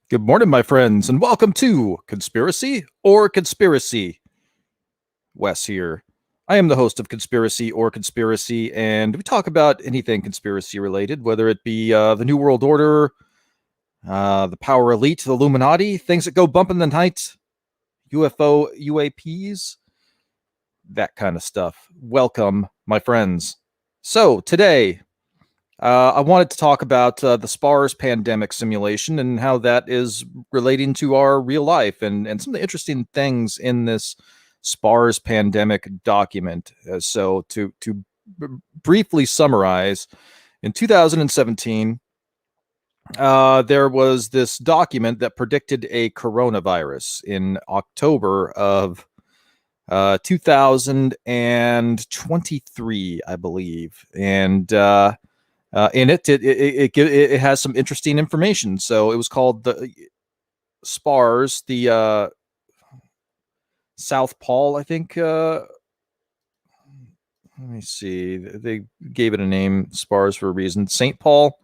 Good morning, my friends, and welcome to Conspiracy or Conspiracy. Wes here. I am the host of Conspiracy or Conspiracy, and we talk about anything conspiracy related, whether it be the New World Order, the Power Elite, the Illuminati, things that go bump in the night, UFO, UAPs, that kind of stuff. Welcome, my friends. So today, I wanted to talk about the SPARS pandemic simulation and how that is relating to our real life and some of the interesting things in this SPARS pandemic document. So to briefly summarize, in 2017, there was this document that predicted a coronavirus in October of 2023, I believe. And in it has some interesting information. So it was called the SPARS, the South Pole, I think. Let me see. They gave it a name, SPARS, for a reason. St. Paul.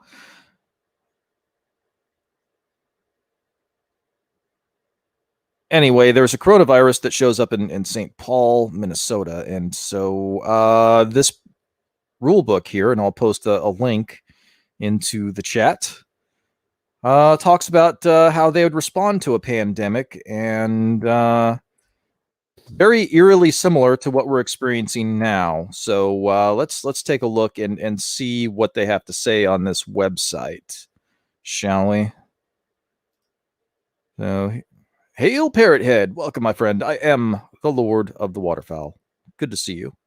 Anyway, there's a coronavirus that shows up in St. Paul, Minnesota. And so this rule book here, and I'll post a link into the chat, talks about how they would respond to a pandemic, and very eerily similar to what we're experiencing now. So let's take a look and see what they have to say on this website, shall we? So, hail Parrothead, welcome, my friend. I am the Lord of the Waterfowl. Good to see you.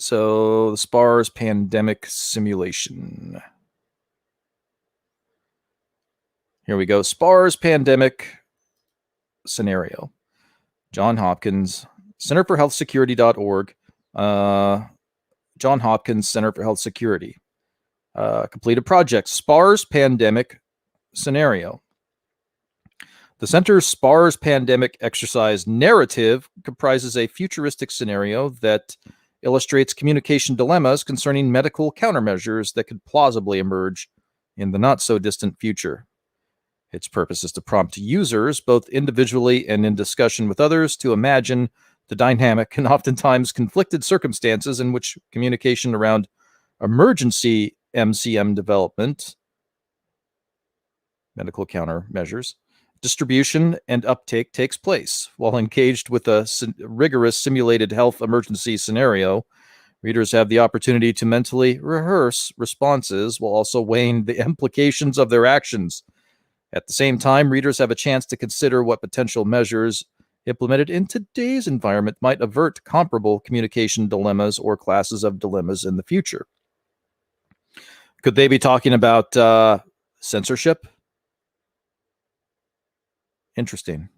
So the SPARS pandemic simulation. Here we go. SPARS pandemic scenario. John Hopkins, Center for Health Security.org. John Hopkins Center for Health Security. Completed project. SPARS pandemic scenario. The Center's SPARS pandemic exercise narrative comprises a futuristic scenario that illustrates communication dilemmas concerning medical countermeasures that could plausibly emerge in the not-so-distant future. Its purpose is to prompt users, both individually and in discussion with others, to imagine the dynamic and oftentimes conflicted circumstances in which communication around emergency MCM development, medical countermeasures, distribution and uptake takes place. While engaged with a rigorous simulated health emergency scenario, readers have the opportunity to mentally rehearse responses while also weighing the implications of their actions. At the same time, readers have a chance to consider what potential measures implemented in today's environment might avert comparable communication dilemmas or classes of dilemmas in the future. Could they be talking about censorship? Interesting.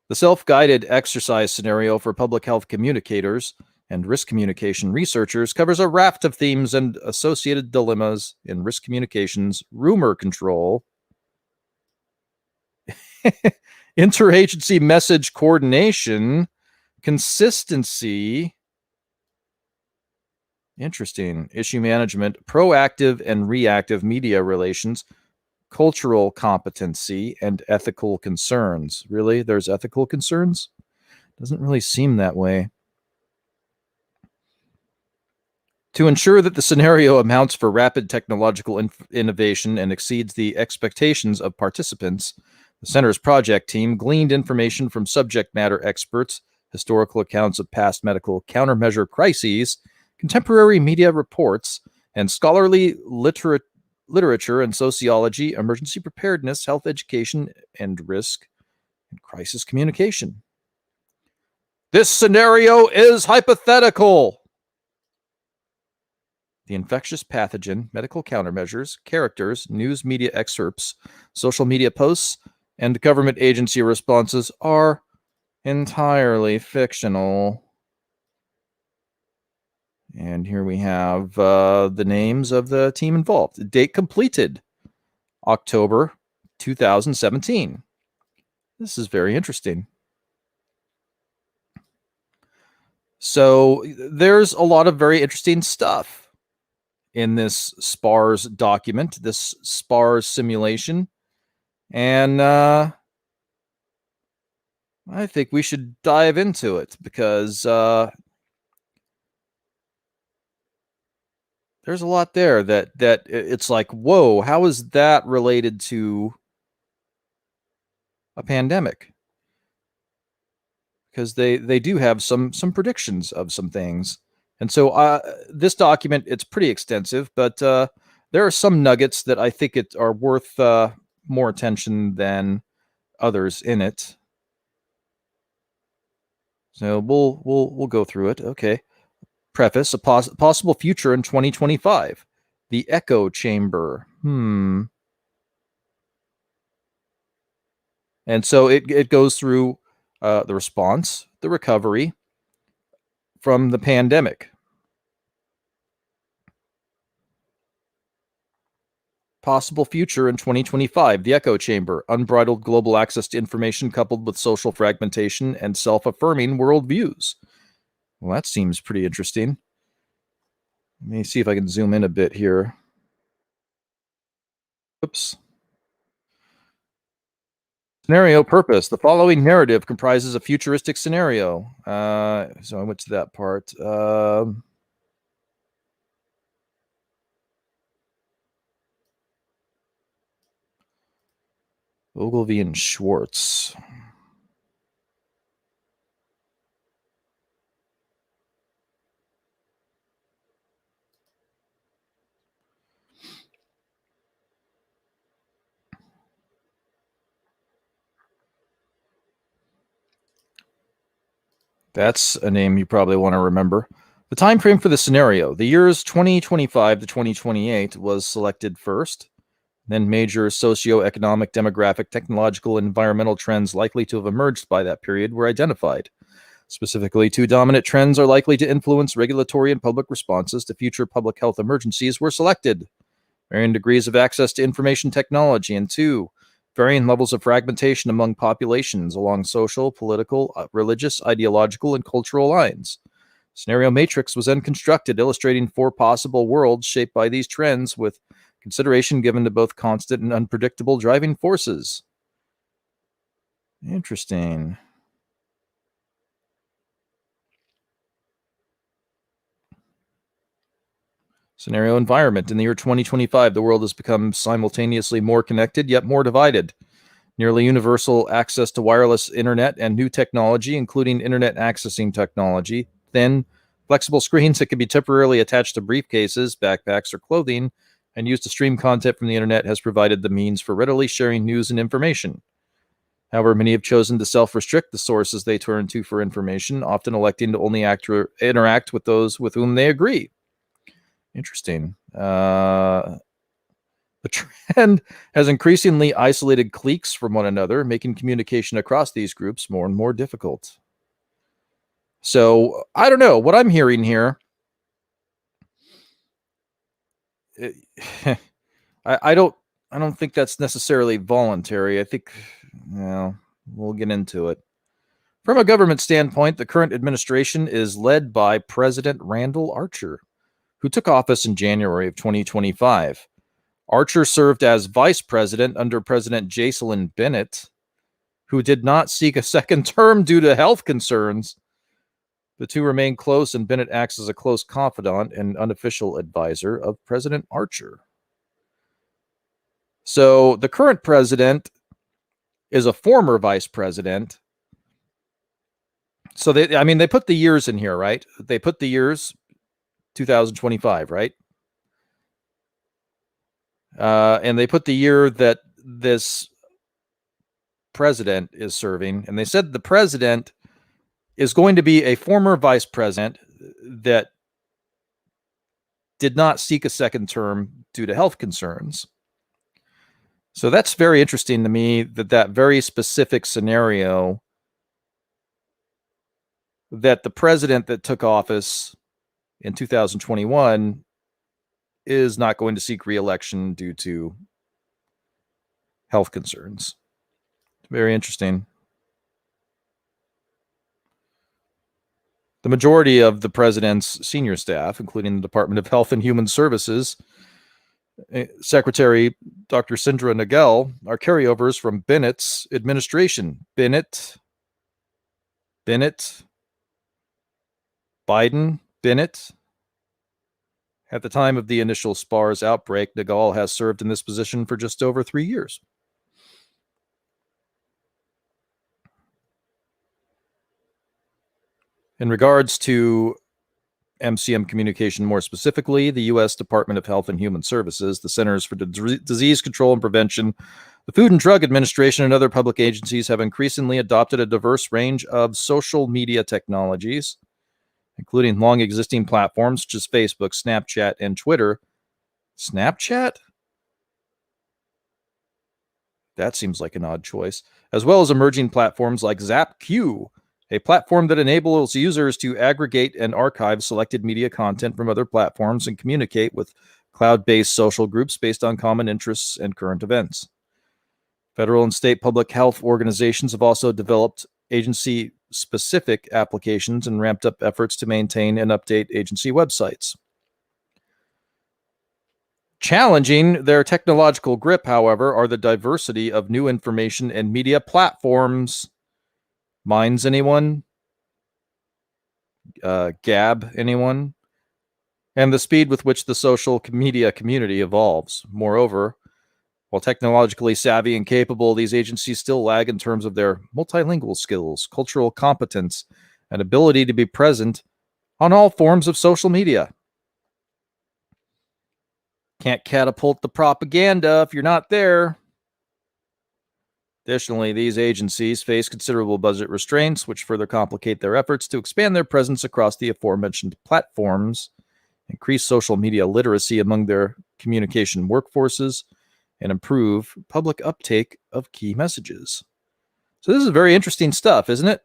The self-guided exercise scenario for public health communicators and risk communication researchers covers a raft of themes and associated dilemmas in risk communications, rumor control, interagency message coordination, consistency, interesting, issue management, proactive and reactive media relations, cultural competency, and ethical concerns. Really? There's ethical concerns? Doesn't really seem that way. To ensure that the scenario amounts for rapid technological innovation and exceeds the expectations of participants, the Center's project team gleaned information from subject matter experts, historical accounts of past medical countermeasure crises, contemporary media reports, and scholarly literature and sociology, emergency preparedness, health education, and risk and crisis communication. This scenario is hypothetical. The infectious pathogen, medical countermeasures, characters, news media excerpts, social media posts, and government agency responses are entirely fictional. And here we have the names of the team involved. Date completed, October 2017. This is very interesting. So there's a lot of very interesting stuff in this SPARS document, this SPARS simulation. And I think we should dive into it because there's a lot there that it's like, whoa, how is that related to a pandemic? Because they do have some predictions of some things. And so this document, it's pretty extensive, but there are some nuggets that I think are worth more attention than others in it. So we'll go through it. Okay. Preface: a possible future in 2025. The echo chamber. And so it goes through the response, the recovery from the pandemic. Possible future in 2025. The echo chamber. Unbridled global access to information coupled with social fragmentation and self-affirming worldviews. Well, that seems pretty interesting. Let me see if I can zoom in a bit here. Oops. Scenario purpose. The following narrative comprises a futuristic scenario. So I went to that part. Ogilvy and Schwartz. That's a name you probably want to remember. The time frame for the scenario. The years 2025 to 2028 was selected first. Then major socioeconomic, demographic, technological, and environmental trends likely to have emerged by that period were identified. Specifically, two dominant trends are likely to influence regulatory and public responses to future public health emergencies were selected. Varying degrees of access to information technology, and two, varying levels of fragmentation among populations along social, political, religious, ideological, and cultural lines. Scenario matrix was then constructed, illustrating four possible worlds shaped by these trends, with consideration given to both constant and unpredictable driving forces. Interesting. Scenario environment. In the year 2025, the world has become simultaneously more connected, yet more divided. Nearly universal access to wireless internet and new technology, including internet accessing technology, thin, flexible screens that can be temporarily attached to briefcases, backpacks, or clothing, and used to stream content from the internet has provided the means for readily sharing news and information. However, many have chosen to self-restrict the sources they turn to for information, often electing to only interact with those with whom they agree. Interesting. The trend has increasingly isolated cliques from one another, making communication across these groups more and more difficult. So I don't know what I'm hearing here. I don't think that's necessarily voluntary. I think, well, we'll get into it. From a government standpoint, the current administration is led by President Randall Archer, who took office in January of 2025. Archer served as vice president under President Jacelyn Bennett, who did not seek a second term due to health concerns. The two remain close, and Bennett acts as a close confidant and unofficial advisor of President Archer. So the current president is a former vice president. So they put the years in here, right? They put the years 2025, right? And they put the year that this president is serving, and they said the president is going to be a former vice president that did not seek a second term due to health concerns. So that's very interesting to me, that very specific scenario, that the president that took office in 2021 is not going to seek reelection due to health concerns. Very interesting. The majority of the president's senior staff, including the Department of Health and Human Services, Secretary Dr. Sindra Nagel, are carryovers from Bennett's administration. Bennett, Biden, Bennett. At the time of the initial SPARS outbreak, Nagel has served in this position for just over 3 years. In regards to MCM communication more specifically, the U.S. Department of Health and Human Services, the Centers for Disease Control and Prevention, the Food and Drug Administration, and other public agencies have increasingly adopted a diverse range of social media technologies, including long-existing platforms such as Facebook, Snapchat, and Twitter. Snapchat? That seems like an odd choice. As well as emerging platforms like ZapQ, a platform that enables users to aggregate and archive selected media content from other platforms and communicate with cloud-based social groups based on common interests and current events. Federal and state public health organizations have also developed agency-specific applications and ramped up efforts to maintain and update agency websites. Challenging their technological grip, however, are the diversity of new information and media platforms. Minds anyone? Gab anyone? And the speed with which the social media community evolves. Moreover, while technologically savvy and capable, these agencies still lag in terms of their multilingual skills, cultural competence, and ability to be present on all forms of social media. Can't catapult the propaganda if you're not there. Additionally, these agencies face considerable budget restraints, which further complicate their efforts to expand their presence across the aforementioned platforms, increase social media literacy among their communication workforces, and improve public uptake of key messages. So this is very interesting stuff, isn't it?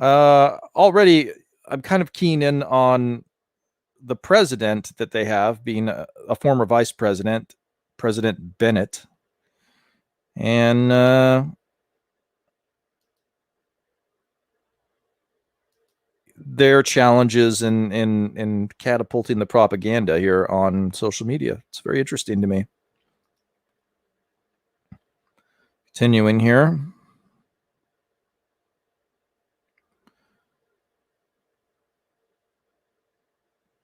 Already, I'm kind of keen in on the president that they have, being a former vice president, President Bennett. And their challenges in catapulting the propaganda here on social media. It's very interesting to me. Continuing here.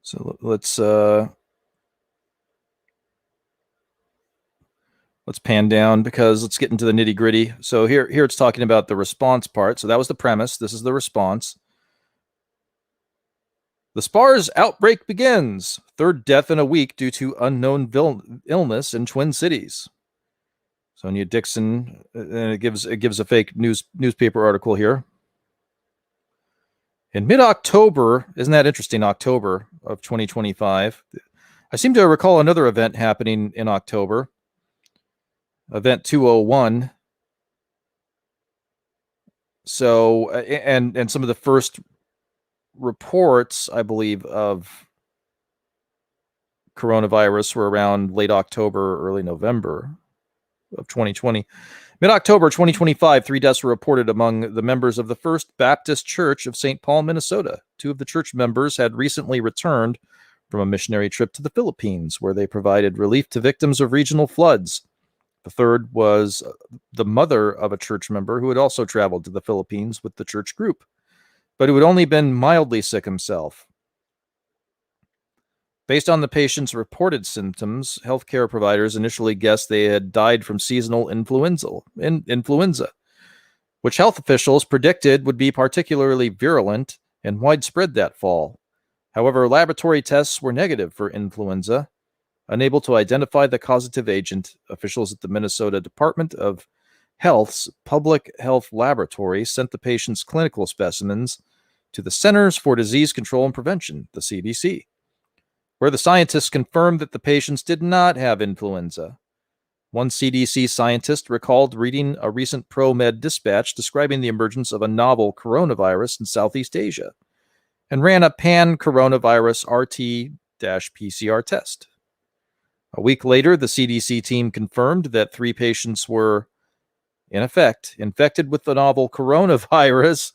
So let's pan down, because let's get into the nitty gritty. So here it's talking about the response part. So that was the premise. This is the response. The SPARS outbreak begins. Third death in a week due to unknown illness in Twin Cities. Sonia Dixon, and it gives a fake newspaper article here. In mid-October, isn't that interesting? October of 2025. I seem to recall another event happening in October. Event 201. So, and some of the first reports, I believe, of coronavirus were around late October, early November of 2020. Mid-October 2025, 3 deaths were reported among the members of the First Baptist Church of St. Paul, Minnesota. 2 of the church members had recently returned from a missionary trip to the Philippines, where they provided relief to victims of regional floods. The third was the mother of a church member who had also traveled to the Philippines with the church group, but who had only been mildly sick himself. Based on the patient's reported symptoms, healthcare providers initially guessed they had died from seasonal influenza, which health officials predicted would be particularly virulent and widespread that fall. However, laboratory tests were negative for influenza. Unable to identify the causative agent, officials at the Minnesota Department of Health's Public Health Laboratory sent the patient's clinical specimens to the Centers for Disease Control and Prevention, the CDC, where the scientists confirmed that the patients did not have influenza. One CDC scientist recalled reading a recent ProMed dispatch describing the emergence of a novel coronavirus in Southeast Asia, and ran a pan-coronavirus RT-PCR test. A week later, the CDC team confirmed that 3 patients were, in effect, infected with the novel coronavirus,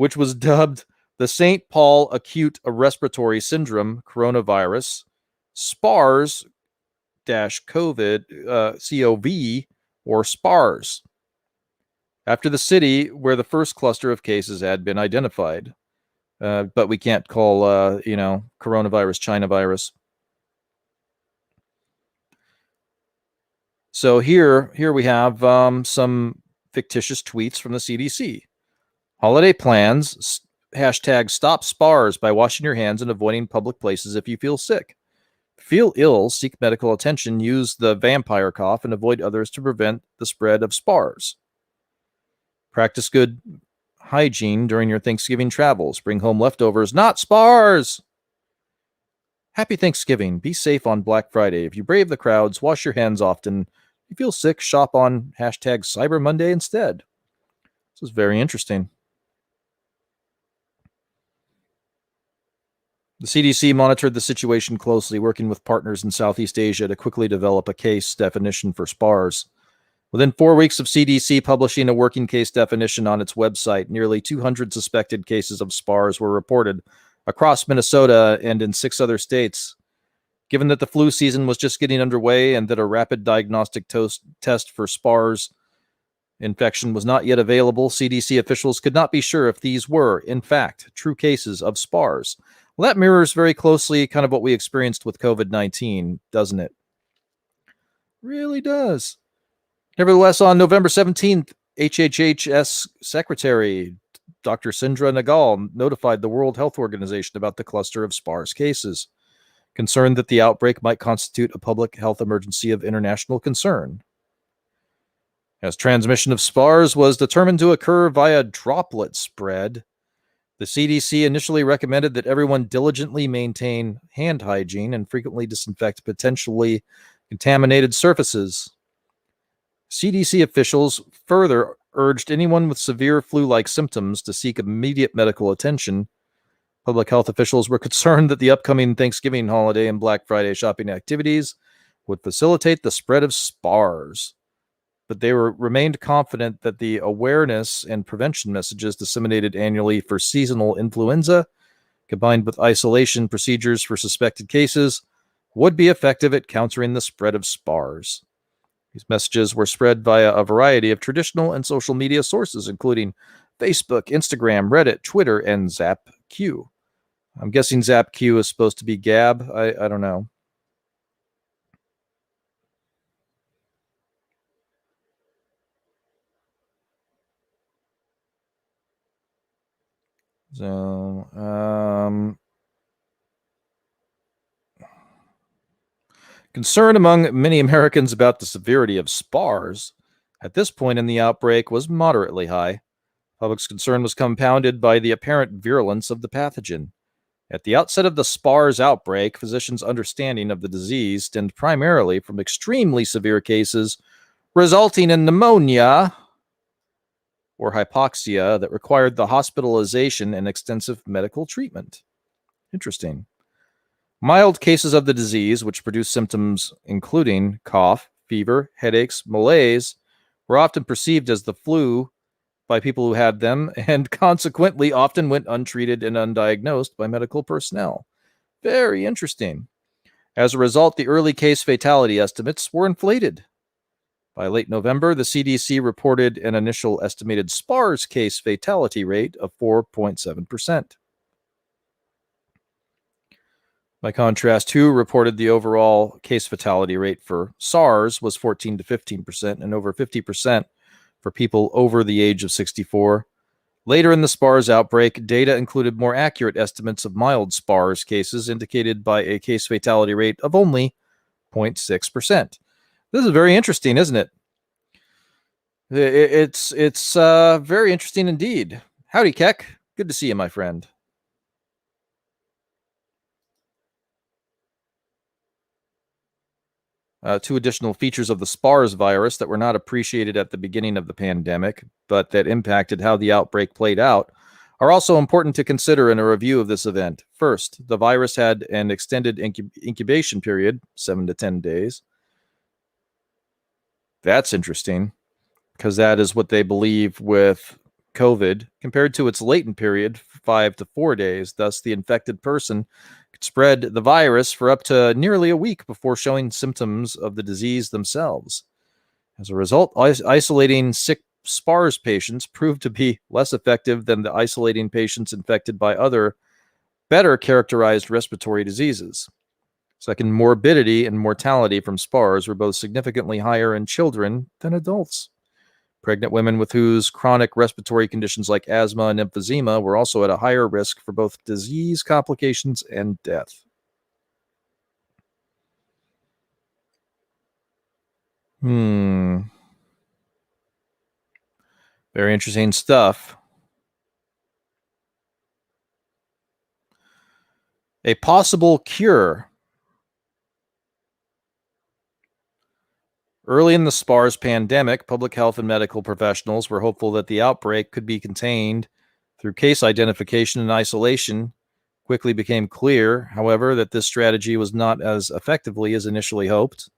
which was dubbed the St. Paul Acute Respiratory Syndrome Coronavirus, SPARS-COVID, COV, or SPARS, after the city where the first cluster of cases had been identified. But we can't call, coronavirus China virus. So here we have some fictitious tweets from the CDC. Holiday plans, hashtag stop SPARS by washing your hands and avoiding public places if you feel sick. Feel ill, seek medical attention, use the vampire cough, and avoid others to prevent the spread of SPARS. Practice good hygiene during your Thanksgiving travels. Bring home leftovers, not SPARS. Happy Thanksgiving. Be safe on Black Friday. If you brave the crowds, wash your hands often. If you feel sick, shop on hashtag Cyber Monday instead. This is very interesting. The CDC monitored the situation closely, working with partners in Southeast Asia to quickly develop a case definition for SPARS. Within 4 weeks of CDC publishing a working case definition on its website, nearly 200 suspected cases of SPARS were reported across Minnesota and in 6 other states. Given that the flu season was just getting underway and that a rapid diagnostic test for SPARS infection was not yet available, CDC officials could not be sure if these were, in fact, true cases of SPARS. Well, that mirrors very closely kind of what we experienced with COVID-19, doesn't it? Really does. Nevertheless, on November 17th, HHS Secretary Dr. Sindra Nagal notified the World Health Organization about the cluster of SPARS cases, concerned that the outbreak might constitute a public health emergency of international concern. As transmission of SPARS was determined to occur via droplet spread, the CDC initially recommended that everyone diligently maintain hand hygiene and frequently disinfect potentially contaminated surfaces. CDC officials further urged anyone with severe flu-like symptoms to seek immediate medical attention. Public health officials were concerned that the upcoming Thanksgiving holiday and Black Friday shopping activities would facilitate the spread of SPARS, but they remained confident that the awareness and prevention messages disseminated annually for seasonal influenza, combined with isolation procedures for suspected cases, would be effective at countering the spread of SPARS. These messages were spread via a variety of traditional and social media sources, including Facebook, Instagram, Reddit, Twitter, and ZapQ. I'm guessing ZapQ is supposed to be Gab. I don't know. So, concern among many Americans about the severity of SPARS at this point in the outbreak was moderately high. Public's concern was compounded by the apparent virulence of the pathogen. At the outset of the SPARS outbreak, physicians' understanding of the disease stemmed primarily from extremely severe cases resulting in pneumonia or hypoxia that required the hospitalization and extensive medical treatment. Interesting. Mild cases of the disease, which produced symptoms including cough, fever, headaches, malaise, were often perceived as the flu by people who had them, and consequently often went untreated and undiagnosed by medical personnel. Very interesting. As a result, the early case fatality estimates were inflated. By late November, the CDC reported an initial estimated SPARS case fatality rate of 4.7%. By contrast, WHO reported the overall case fatality rate for SARS was 14 to 15% and over 50% for people over the age of 64. Later in the SPARS outbreak, data included more accurate estimates of mild SPARS cases, indicated by a case fatality rate of only 0.6%. This is very interesting, isn't it? It's very interesting indeed. Howdy, Keck. Good to see you, my friend. Two additional features of the SPARS virus that were not appreciated at the beginning of the pandemic, but that impacted how the outbreak played out, are also important to consider in a review of this event. First, the virus had an extended incubation period, 7 to 10 days. That's interesting, because that is what they believe with COVID compared to its latent period, 5 to 4 days. Thus, the infected person could spread the virus for up to nearly a week before showing symptoms of the disease themselves. As a result, isolating sick SPARS patients proved to be less effective than the isolating patients infected by other, better characterized respiratory diseases. Second, morbidity and mortality from SPARS were both significantly higher in children than adults. Pregnant women with whose chronic respiratory conditions like asthma and emphysema were also at a higher risk for both disease complications and death. Very interesting stuff. A possible cure. Early in the SPARS pandemic, public health and medical professionals were hopeful that the outbreak could be contained through case identification and isolation. Quickly became clear, however, that this strategy was not as effectively as initially hoped.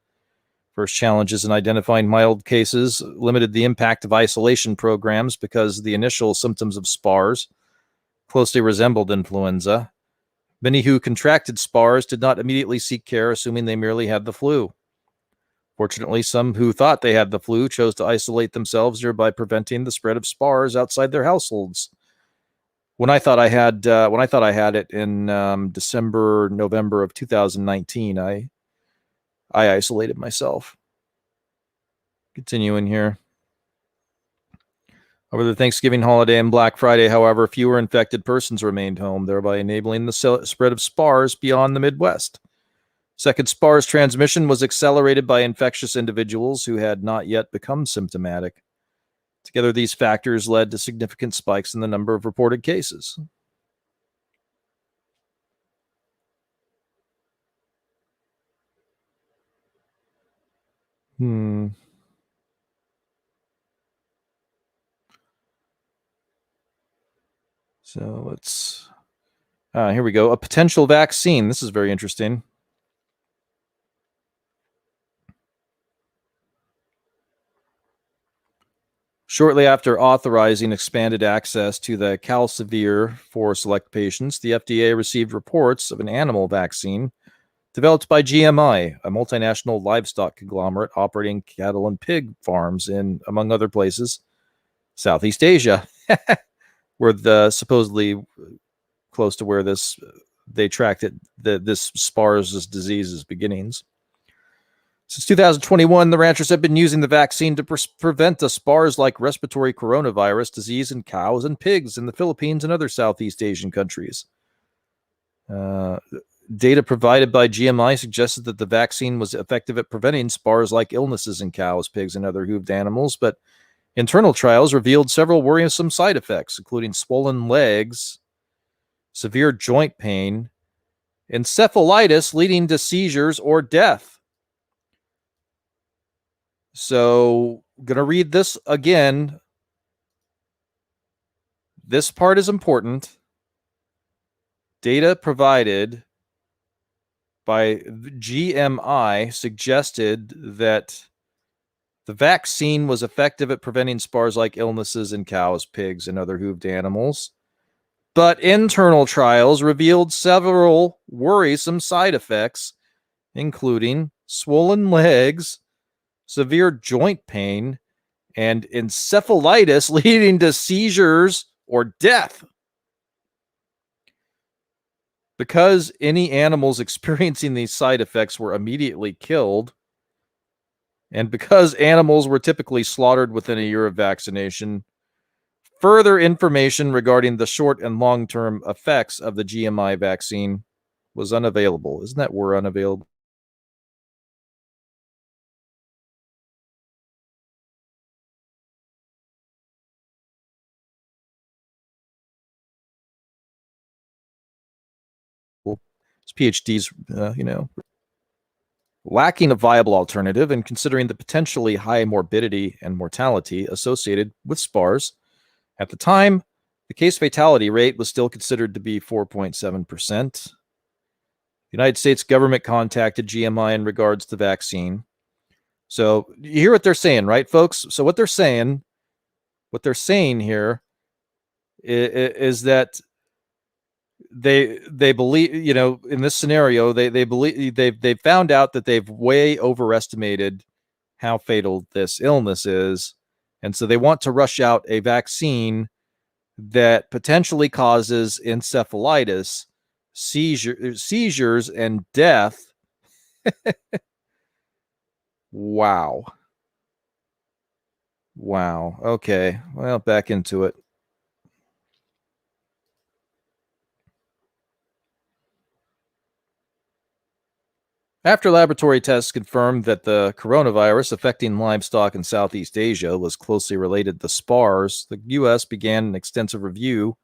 First challenges in identifying mild cases limited the impact of isolation programs because the initial symptoms of SPARS closely resembled influenza. Many who contracted SPARS did not immediately seek care, assuming they merely had the flu. Fortunately, some who thought they had the flu chose to isolate themselves, thereby preventing the spread of SPARS outside their households. When I thought I had it in December, November of 2019, I isolated myself. Continuing here. Over the Thanksgiving holiday and Black Friday, however, fewer infected persons remained home, thereby enabling the spread of SPARS beyond the Midwest. Second, SPARS transmission was accelerated by infectious individuals who had not yet become symptomatic. Together, these factors led to significant spikes in the number of reported cases. So let's, here we go. A potential vaccine. This is very interesting. Shortly after authorizing expanded access to the Calcivir for select patients, the FDA received reports of an animal vaccine developed by GMI, a multinational livestock conglomerate operating cattle and pig farms in, among other places, Southeast Asia, where the supposedly close to where they tracked it, this SPARS disease's beginnings. Since 2021, the ranchers have been using the vaccine to prevent a SPARS-like respiratory coronavirus disease in cows and pigs in the Philippines and other Southeast Asian countries. Data provided by GMI suggested that the vaccine was effective at preventing SPARS-like illnesses in cows, pigs, and other hooved animals, but internal trials revealed several worrisome side effects, including swollen legs, severe joint pain, encephalitis leading to seizures or death. So, I'm going to read this again. This part is important. Data provided by GMI suggested that the vaccine was effective at preventing SPARS-like illnesses in cows, pigs, and other hooved animals. But internal trials revealed several worrisome side effects, including swollen legs, severe joint pain, and encephalitis leading to seizures or death. Because any animals experiencing these side effects were immediately killed, and because animals were typically slaughtered within a year of vaccination, further information regarding the short and long-term effects of the GMI vaccine was unavailable. Isn't that we're unavailable? PhDs, lacking a viable alternative and considering the potentially high morbidity and mortality associated with SPARS. At the time, the case fatality rate was still considered to be 4.7%. The United States government contacted GMI in regards to the vaccine. So you hear what they're saying, right, folks? So what they're saying here is that they believe, in this scenario, they believe they've found out that they've way overestimated how fatal this illness is, and so they want to rush out a vaccine that potentially causes encephalitis, seizures, and death. Wow. Okay. Well, back into it. After laboratory tests confirmed that the coronavirus affecting livestock in Southeast Asia was closely related to spars, the U.S. began an extensive review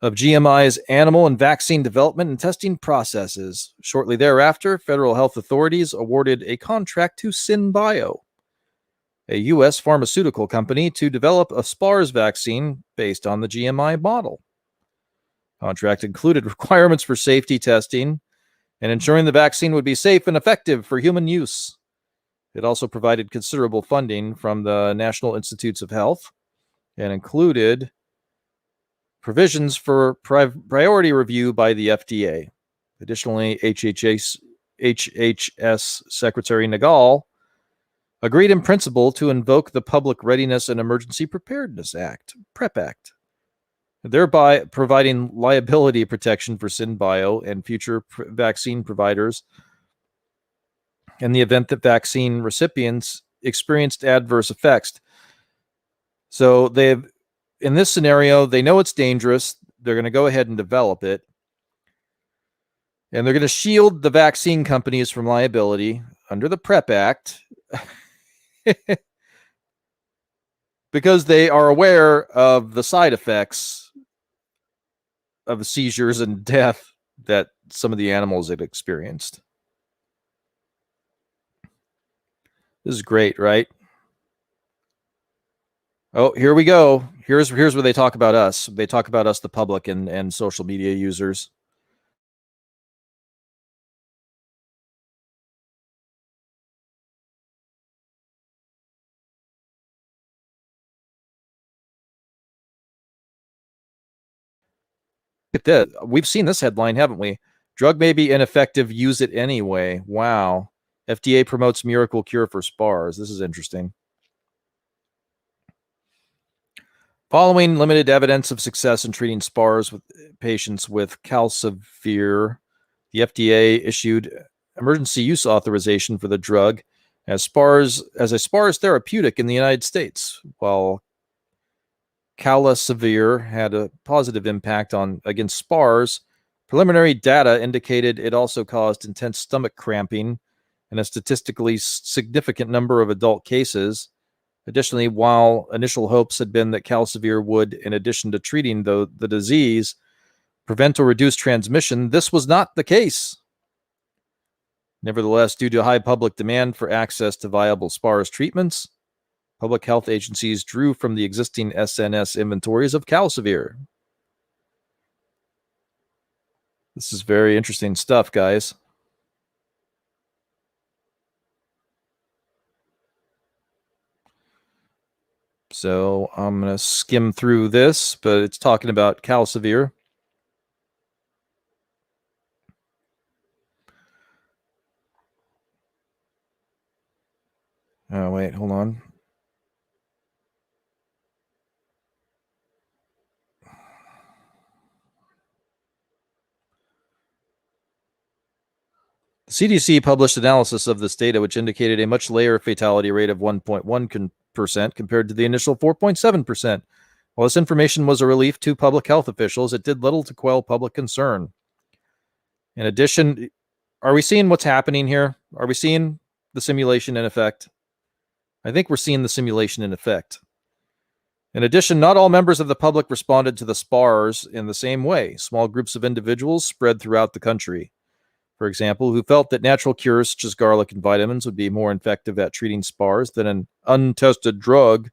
of GMI's animal and vaccine development and testing processes. Shortly thereafter, federal health authorities awarded a contract to SynBio, a U.S. pharmaceutical company, to develop a SPARS vaccine based on the GMI model. Contract included requirements for safety testing and ensuring the vaccine would be safe and effective for human use. It also provided considerable funding from the National Institutes of Health and included provisions for priority review by the FDA. Additionally, HHS Secretary Nagal agreed in principle to invoke the Public Readiness and Emergency Preparedness Act, PrEP Act, thereby providing liability protection for SynBio and future vaccine providers in the event that vaccine recipients experienced adverse effects. So in this scenario, they know it's dangerous. They're going to go ahead and develop it. And they're going to shield the vaccine companies from liability under the PrEP Act because they are aware of the side effects of the seizures and death that some of the animals had experienced. This is great, right? Oh, here we go. Here's where they talk about us. They talk about us, the public, and social media users. Look at this. We've seen this headline, haven't we? Drug may be ineffective, use it anyway. Wow. FDA promotes miracle cure for spars. This is interesting. Following limited evidence of success in treating spars with patients with calcivir, the FDA issued emergency use authorization for the drug as a spars therapeutic in the United States, while calcivir had a positive impact against spars. Preliminary data indicated it also caused intense stomach cramping in a statistically significant number of adult cases. Additionally, while initial hopes had been that calcivir would, in addition to treating the disease, prevent or reduce transmission, this was not the case. Nevertheless, due to high public demand for access to viable spars treatments, public health agencies drew from the existing SNS inventories of calcivir. This is very interesting stuff, guys. So I'm going to skim through this, but it's talking about calcivir. Oh, wait, hold on. The CDC published analysis of this data, which indicated a much lower fatality rate of 1.1% compared to the initial 4.7%. While this information was a relief to public health officials, it did little to quell public concern. In addition, are we seeing what's happening here? Are we seeing the simulation in effect? I think we're seeing the simulation in effect. In addition, not all members of the public responded to the SPARS in the same way. Small groups of individuals spread throughout the country, for example, who felt that natural cures such as garlic and vitamins would be more effective at treating SPARS than an untested drug,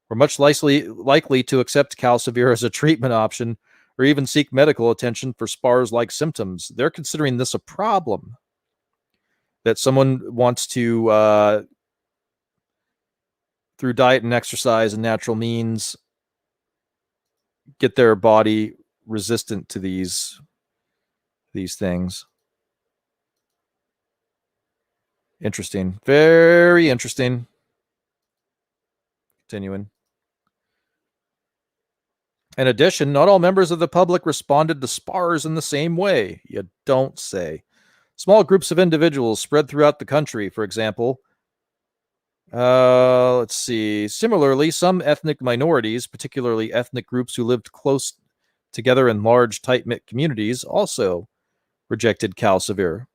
were much likely to accept calcivir as a treatment option or even seek medical attention for SPARS-like symptoms. They're considering this a problem, that someone wants to, through diet and exercise and natural means, get their body resistant to these things. Interesting. Very interesting. Continuing. In addition, not all members of the public responded to spars in the same way. You don't say. Small groups of individuals spread throughout the country, for example. Let's see. Similarly, some ethnic minorities, particularly ethnic groups who lived close together in large, tight-knit communities, also rejected Calcivir.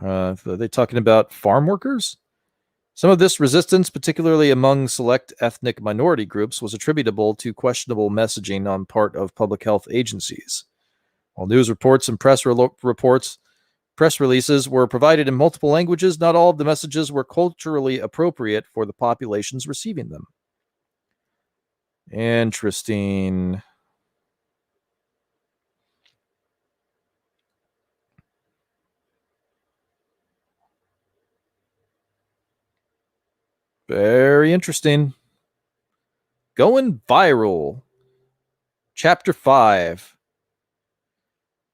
Are they talking about farm workers? Some of this resistance, particularly among select ethnic minority groups, was attributable to questionable messaging on part of public health agencies. While news reports and press releases were provided in multiple languages, not all of the messages were culturally appropriate for the populations receiving them. Interesting. Very interesting. Going viral. Chapter 5.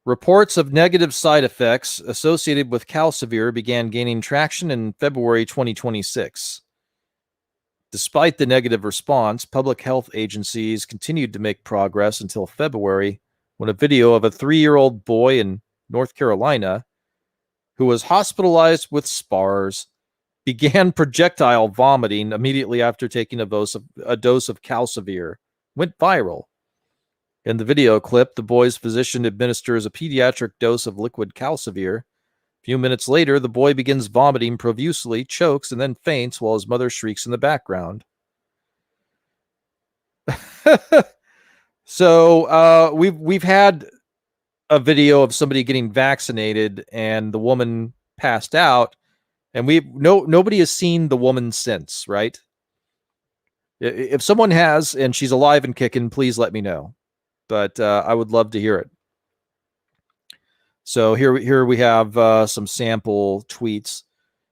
Reports of negative side effects associated with Calcivir began gaining traction in February 2026. Despite the negative response, public health agencies continued to make progress until February, when a video of a 3-year-old boy in North Carolina who was hospitalized with spars began projectile vomiting immediately after taking a dose of Calcivir went viral. In the video clip, the boy's physician administers a pediatric dose of liquid Calcivir. A few minutes later, the boy begins vomiting profusely, chokes, and then faints while his mother shrieks in the background. So we've had a video of somebody getting vaccinated and the woman passed out, and nobody has seen the woman since, right? If someone has and she's alive and kicking, please let me know. But I would love to hear it. So here we have some sample tweets.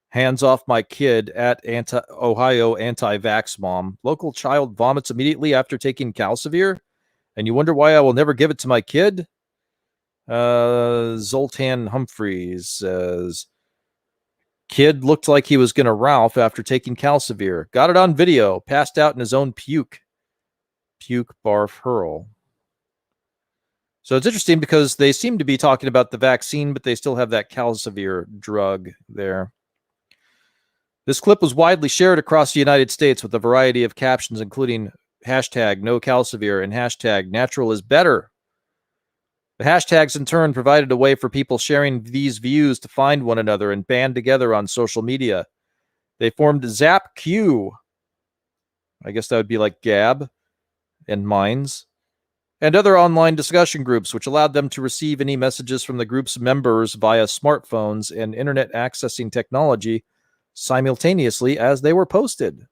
Hands off my kid at Ohio anti-vax mom. Local child vomits immediately after taking Calcivir, and you wonder why I will never give it to my kid? Zoltan Humphreys says, kid looked like he was going to Ralph after taking Calcivir. Got it on video. Passed out in his own puke. Puke, barf, hurl. So it's interesting because they seem to be talking about the vaccine, but they still have that Calcivir drug there. This clip was widely shared across the United States with a variety of captions, including hashtag no Calcivir and hashtag natural is better. The hashtags in turn provided a way for people sharing these views to find one another and band together on social media. They formed ZapQ. I guess that would be like Gab and Minds. And other online discussion groups, which allowed them to receive any messages from the group's members via smartphones and internet accessing technology simultaneously as they were posted.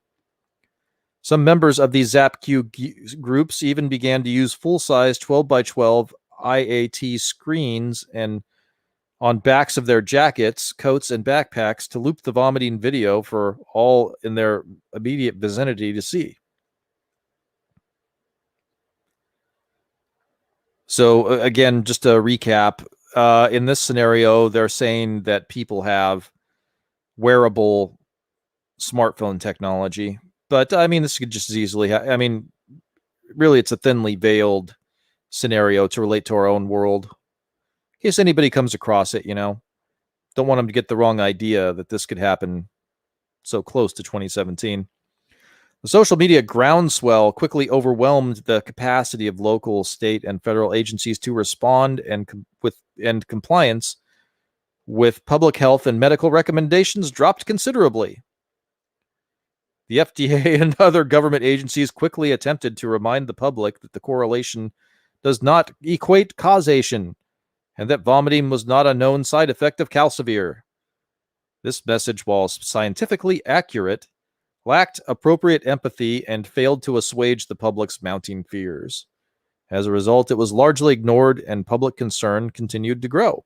Some members of these ZapQ groups even began to use full-size 12x12 IAT screens and on backs of their jackets, coats, and backpacks to loop the vomiting video for all in their immediate vicinity to see. So again, just to recap, in this scenario, they're saying that people have wearable smartphone technology. But I mean, this could just as easily, really, it's a thinly veiled scenario to relate to our own world. In case anybody comes across it, don't want them to get the wrong idea that this could happen so close to 2017. The social media groundswell quickly overwhelmed the capacity of local, state, and federal agencies to respond and compliance with public health and medical recommendations dropped considerably. The FDA and other government agencies quickly attempted to remind the public that the correlation does not equate causation and that vomiting was not a known side effect of Calcivir. This message, while scientifically accurate, lacked appropriate empathy and failed to assuage the public's mounting fears. As a result, it was largely ignored and public concern continued to grow.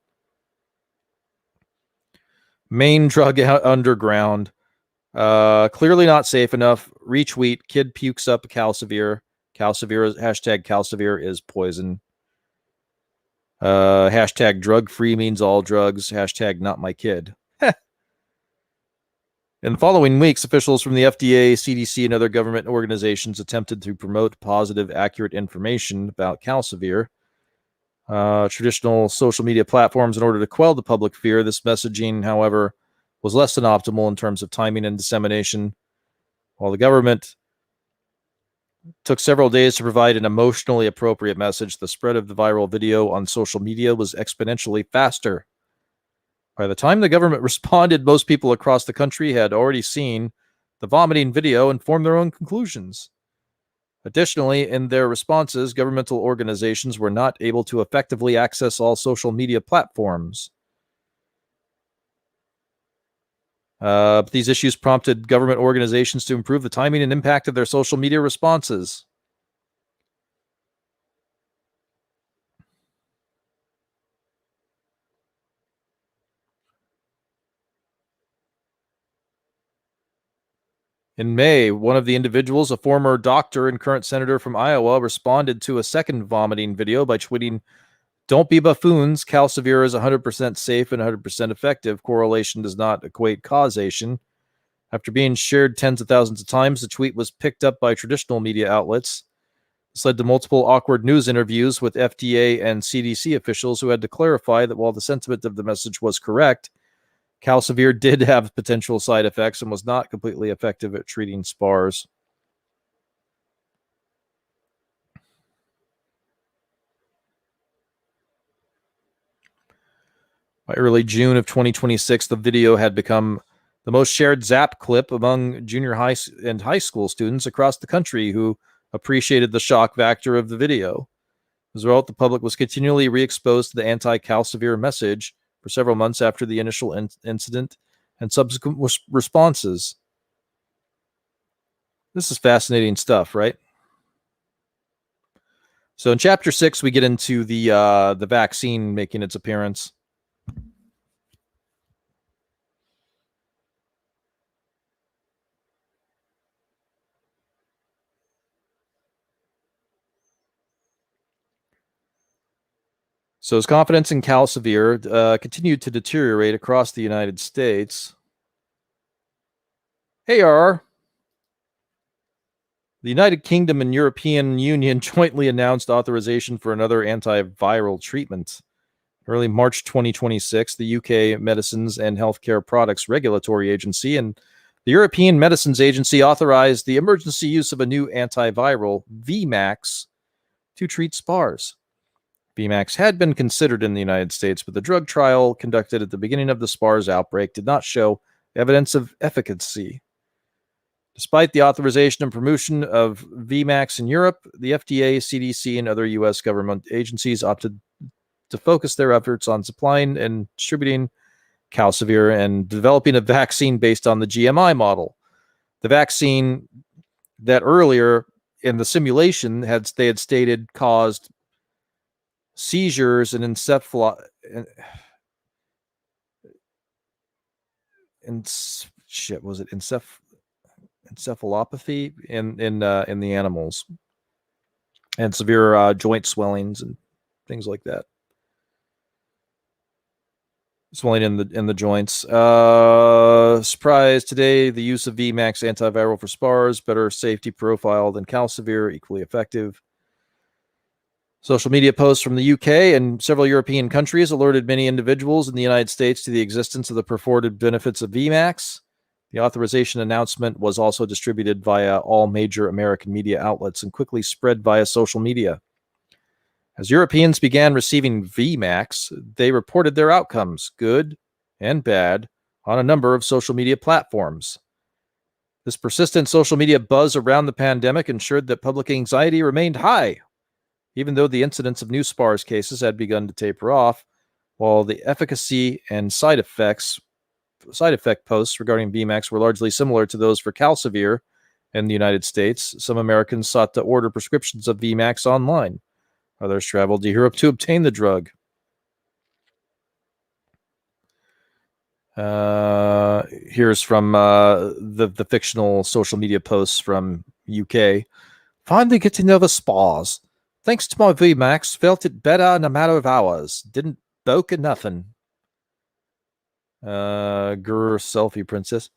Main drug underground. Clearly not safe enough. Retweet. Kid pukes up Calcivir. Hashtag Calcivir is poison. Hashtag drug free means all drugs. Hashtag not my kid. In the following weeks, officials from the FDA, CDC, and other government organizations attempted to promote positive, accurate information about Calcivir. Traditional social media platforms in order to quell the public fear. This messaging, however, was less than optimal in terms of timing and dissemination. While the government took several days to provide an emotionally appropriate message, the spread of the viral video on social media was exponentially faster. By the time the government responded, most people across the country had already seen the vomiting video and formed their own conclusions. Additionally, in their responses, governmental organizations were not able to effectively access all social media platforms. These issues prompted government organizations to improve the timing and impact of their social media responses. In May, one of the individuals, a former doctor and current senator from Iowa, responded to a second vomiting video by tweeting, "Don't be buffoons. Calcivir is 100% safe and 100% effective. Correlation does not equate causation." After being shared tens of thousands of times, the tweet was picked up by traditional media outlets. This led to multiple awkward news interviews with FDA and CDC officials who had to clarify that while the sentiment of the message was correct, Calcivir did have potential side effects and was not completely effective at treating SPARS. By early June of 2026, the video had become the most shared Zap clip among junior high and high school students across the country who appreciated the shock factor of the video. As a result, the public was continually re-exposed to the anti-Calcivir message for several months after the initial incident and subsequent responses. This is fascinating stuff, right? So in Chapter 6, we get into the vaccine making its appearance. So as confidence in Calcivir continued to deteriorate across the United States. Hey, RR. The United Kingdom and European Union jointly announced authorization for another antiviral treatment. Early March 2026, the UK Medicines and Healthcare Products Regulatory Agency and the European Medicines Agency authorized the emergency use of a new antiviral, VMAX, to treat SPARS. VMAX had been considered in the United States, but the drug trial conducted at the beginning of the SPARS outbreak did not show evidence of efficacy. Despite the authorization and promotion of VMAX in Europe, the FDA, CDC, and other U.S. government agencies opted to focus their efforts on supplying and distributing Calcivir and developing a vaccine based on the GMI model. The vaccine that earlier in the simulation they had stated caused seizures and encephalopathy in the animals, and severe joint swellings and things like that. Swelling in the joints. Surprise today, the use of VMAX antiviral for SPARS, better safety profile than Calcivir, equally effective. Social media posts from the UK and several European countries alerted many individuals in the United States to the existence of the purported benefits of VMAX. The authorization announcement was also distributed via all major American media outlets and quickly spread via social media. As Europeans began receiving VMAX, they reported their outcomes, good and bad, on a number of social media platforms. This persistent social media buzz around the pandemic ensured that public anxiety remained high, even though the incidence of new SPARS cases had begun to taper off, while the efficacy and side effect posts regarding VMAX were largely similar to those for Calcivir in the United States. Some Americans sought to order prescriptions of VMAX online. Others traveled to Europe to obtain the drug. Here's from the fictional social media posts from UK. Finally getting over spars. Thanks to my VMAX, felt it better in a matter of hours. Didn't boke or nothing. Grr, selfie princess.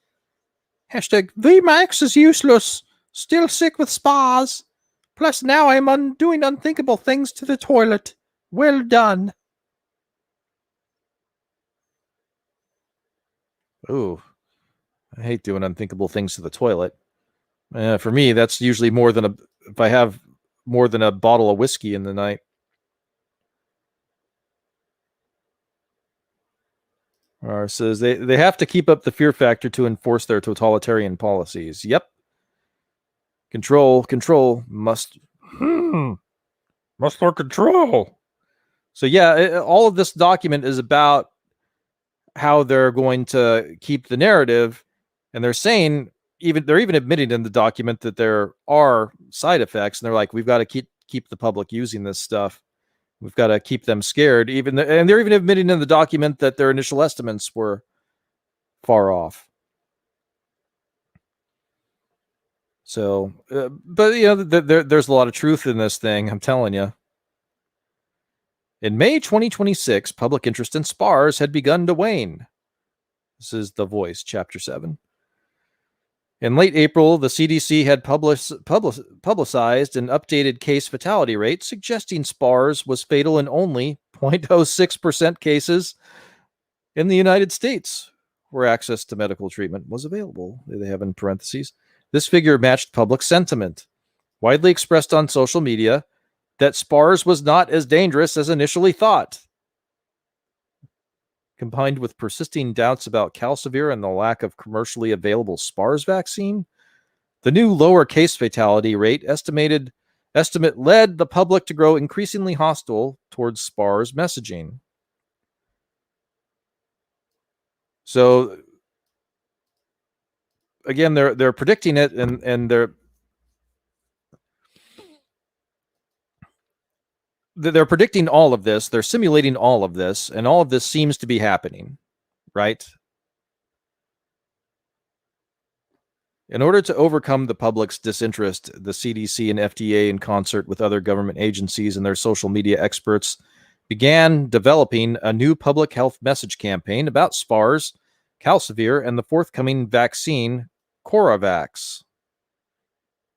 Hashtag VMAX is useless. Still sick with spars. Plus now I'm doing unthinkable things to the toilet. Well done. Ooh, I hate doing unthinkable things to the toilet. For me, that's usually more than if I have more than a bottle of whiskey in the night. Says they have to keep up the fear factor to enforce their totalitarian policies. Yep. Control must for control. So yeah, all of this document is about how they're going to keep the narrative, and they're saying they're even admitting in the document that there are side effects, and they're like, we've got to keep the public using this stuff. We've got to keep them scared. And they're even admitting in the document that their initial estimates were far off. So, but there's a lot of truth in this thing. I'm telling you. In May 2026, public interest in SPARS had begun to wane. This is The Voice, Chapter 7. In late April, the CDC had publicized an updated case fatality rate, suggesting SPARS was fatal in only 0.06% cases in the United States, where access to medical treatment was available. They have in parentheses. This figure matched public sentiment, widely expressed on social media, that SPARS was not as dangerous as initially thought. Combined with persisting doubts about Calcivir and the lack of commercially available SPARS vaccine, the new lower case fatality rate estimate led the public to grow increasingly hostile towards SPARS messaging. So again, they're predicting it, and they're predicting all of this. They're simulating all of this, and all of this seems to be happening, right? In order to overcome the public's disinterest, the CDC and FDA, in concert with other government agencies and their social media experts, began developing a new public health message campaign about SPARS, Calcivir, and the forthcoming vaccine, Coravax.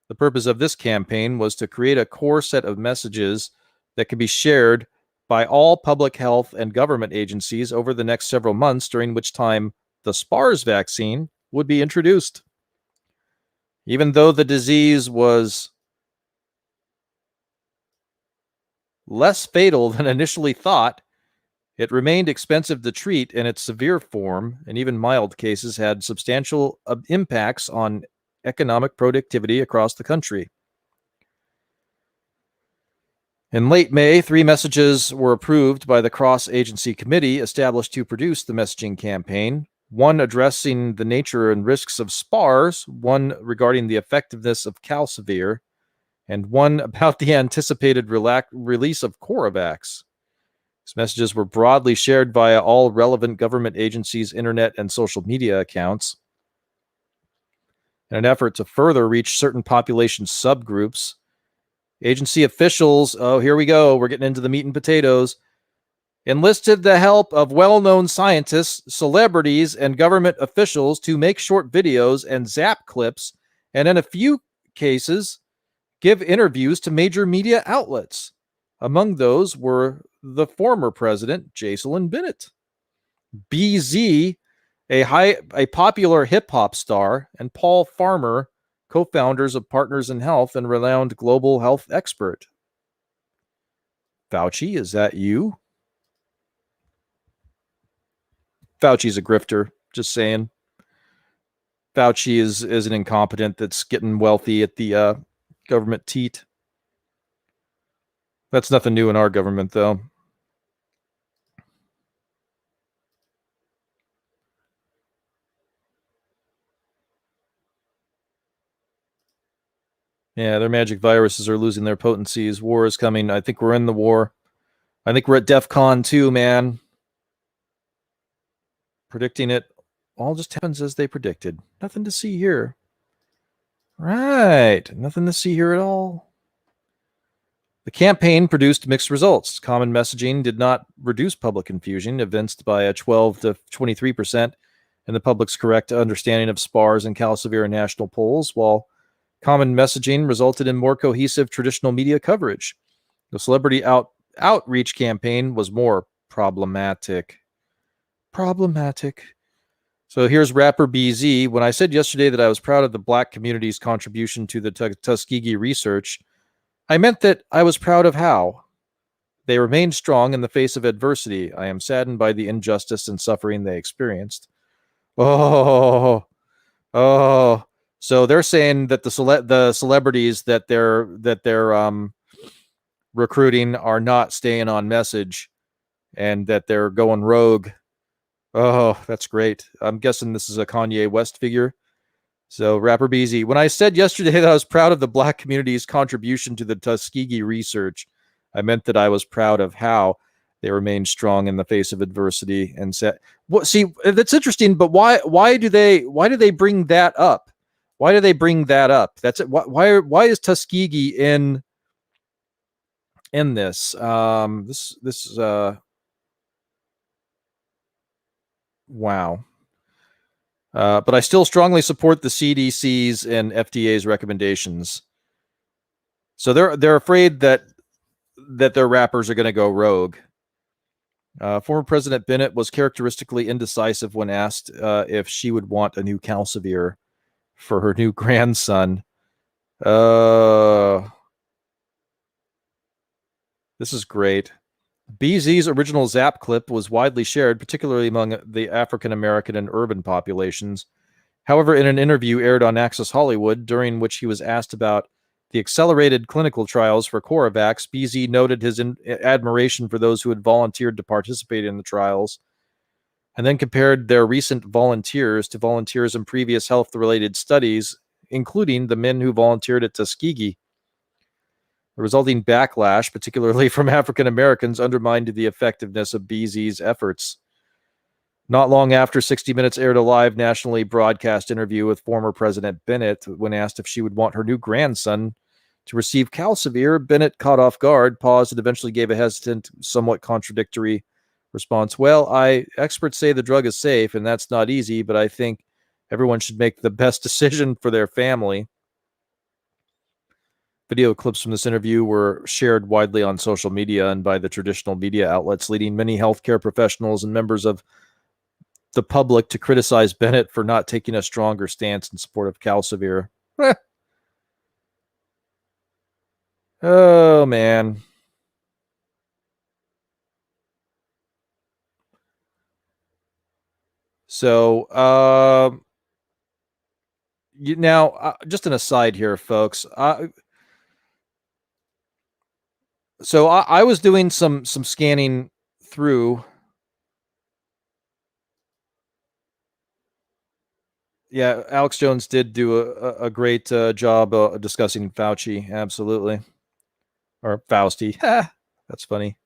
The purpose of this campaign was to create a core set of messages that could be shared by all public health and government agencies over the next several months, during which time the SPARS vaccine would be introduced. Even though the disease was less fatal than initially thought, it remained expensive to treat in its severe form, and even mild cases had substantial impacts on economic productivity across the country. In late May, 3 messages were approved by the cross-agency committee established to produce the messaging campaign, one addressing the nature and risks of SPARS, one regarding the effectiveness of Calcivir, and one about the anticipated release of Coravax. These messages were broadly shared via all relevant government agencies' internet and social media accounts. In an effort to further reach certain population subgroups, agency officials, here we go, we're getting into the meat and potatoes, enlisted the help of well-known scientists, celebrities, and government officials to make short videos and zap clips, and in a few cases, give interviews to major media outlets. Among those were the former president, Jason Bennett, BZ, a popular hip-hop star, and Paul Farmer, co-founders of Partners in Health and renowned global health expert. Fauci, is that you? Fauci's a grifter, just saying. Fauci is an incompetent that's getting wealthy at the government teat. That's nothing new in our government, though. Yeah, their magic viruses are losing their potencies. War is coming. I think we're in the war. I think we're at DEFCON 2, man. Predicting it all just happens as they predicted. Nothing to see here. Right. Nothing to see here at all. The campaign produced mixed results. Common messaging did not reduce public confusion, evinced by a 12 to 23% in the public's correct understanding of SPARS and Calcivir national polls, while common messaging resulted in more cohesive traditional media coverage. The celebrity outreach campaign was more problematic. So here's rapper BZ. When I said yesterday that I was proud of the Black community's contribution to the Tuskegee research, I meant that I was proud of how they remained strong in the face of adversity. I am saddened by the injustice and suffering they experienced. Oh, oh. So they're saying that the celebrities that they're recruiting are not staying on message, and that they're going rogue. Oh, that's great. I'm guessing this is a Kanye West figure. So, Rapper BZ, when I said yesterday that I was proud of the Black community's contribution to the Tuskegee research, I meant that I was proud of how they remained strong in the face of adversity and said, "Well, see, that's interesting, but why do they bring that up? Why do they bring that up? That's it. Why is Tuskegee in this? This is wow." But I still strongly support the CDC's and FDA's recommendations. So they're afraid that their rappers are going to go rogue. Former President Bennett was characteristically indecisive when asked if she would want a new Calcivir for her new grandson. This is great. BZ's original Zap clip was widely shared, particularly among the African American and urban populations. However, in an interview aired on Access Hollywood, during which he was asked about the accelerated clinical trials for Coravax, BZ noted his admiration for those who had volunteered to participate in the trials, and then compared their recent volunteers to volunteers in previous health-related studies, including the men who volunteered at Tuskegee. The resulting backlash, particularly from African Americans, undermined the effectiveness of BZ's efforts. Not long after 60 Minutes aired a live nationally broadcast interview with former President Bennett, when asked if she would want her new grandson to receive Calcivir, Bennett, caught off guard, paused, and eventually gave a hesitant, somewhat contradictory response. Well, experts say the drug is safe, and that's not easy, but I think everyone should make the best decision for their family. Video clips from this interview were shared widely on social media and by the traditional media outlets, leading many healthcare professionals and members of the public to criticize Bennett for not taking a stronger stance in support of Calcivir. Oh, man. So, now, just an aside here, folks. So I was doing some scanning through. Yeah, Alex Jones did do a great job discussing Fauci. Absolutely. Or Fausti. That's funny.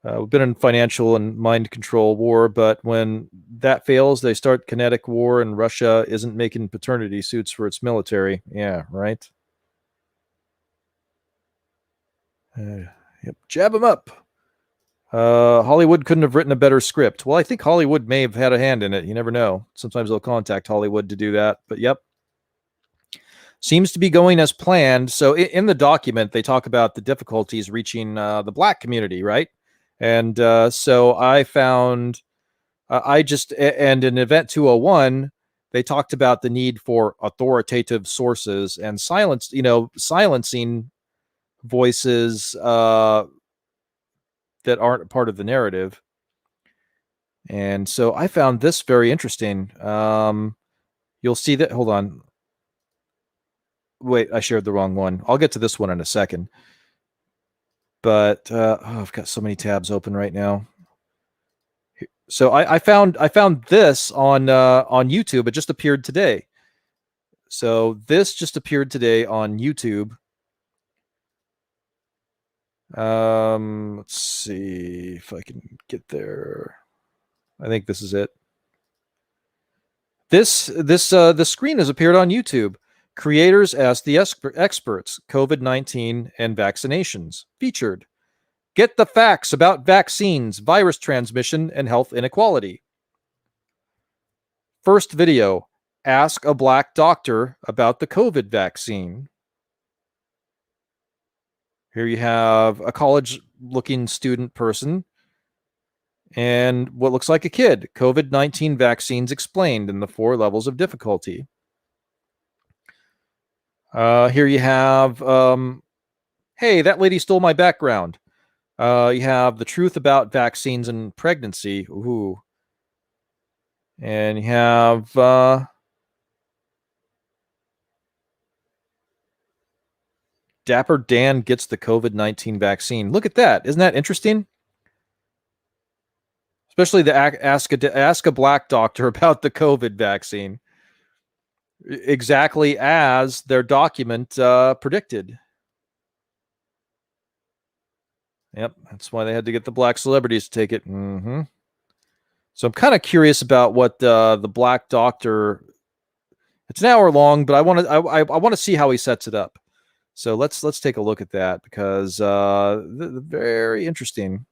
We've been in financial and mind control war, but when that fails, they start kinetic war, and Russia isn't making paternity suits for its military. Yeah, right. Yep, jab them up. Hollywood couldn't have written a better script. Well, I think Hollywood may have had a hand in it. You never know. Sometimes they'll contact Hollywood to do that. But yep, seems to be going as planned. So in the document, they talk about the difficulties reaching the Black community, right? And so I found, and in Event 201, they talked about the need for authoritative sources and silencing voices that aren't part of the narrative. And so I found this very interesting. You'll see that. Hold on. Wait, I shared the wrong one. I'll get to this one in a second. But I've got so many tabs open right now. So I found this on YouTube. It just appeared today. So this just appeared today on YouTube. Let's see if I can get there. I think this is it. The screen has appeared on YouTube. Creators ask the experts, COVID-19 and vaccinations. Featured. Get the facts about vaccines, virus transmission, and health inequality. First video. Ask a black doctor about the COVID vaccine. Here you have a college-looking student person and what looks like a kid. COVID-19 vaccines explained in the 4 levels of difficulty. Here you have, hey, that lady stole my background. You have the truth about vaccines and pregnancy. Ooh. And you have Dapper Dan gets the COVID-19 vaccine. Look at that. Isn't that interesting? Especially the ask a black doctor about the COVID vaccine. Exactly as their document predicted. Yep, that's why they had to get the black celebrities to take it. Mm-hmm. So I'm kind of curious about what the black doctor. It's an hour long, but I want to see how he sets it up. So let's take a look at that because very interesting.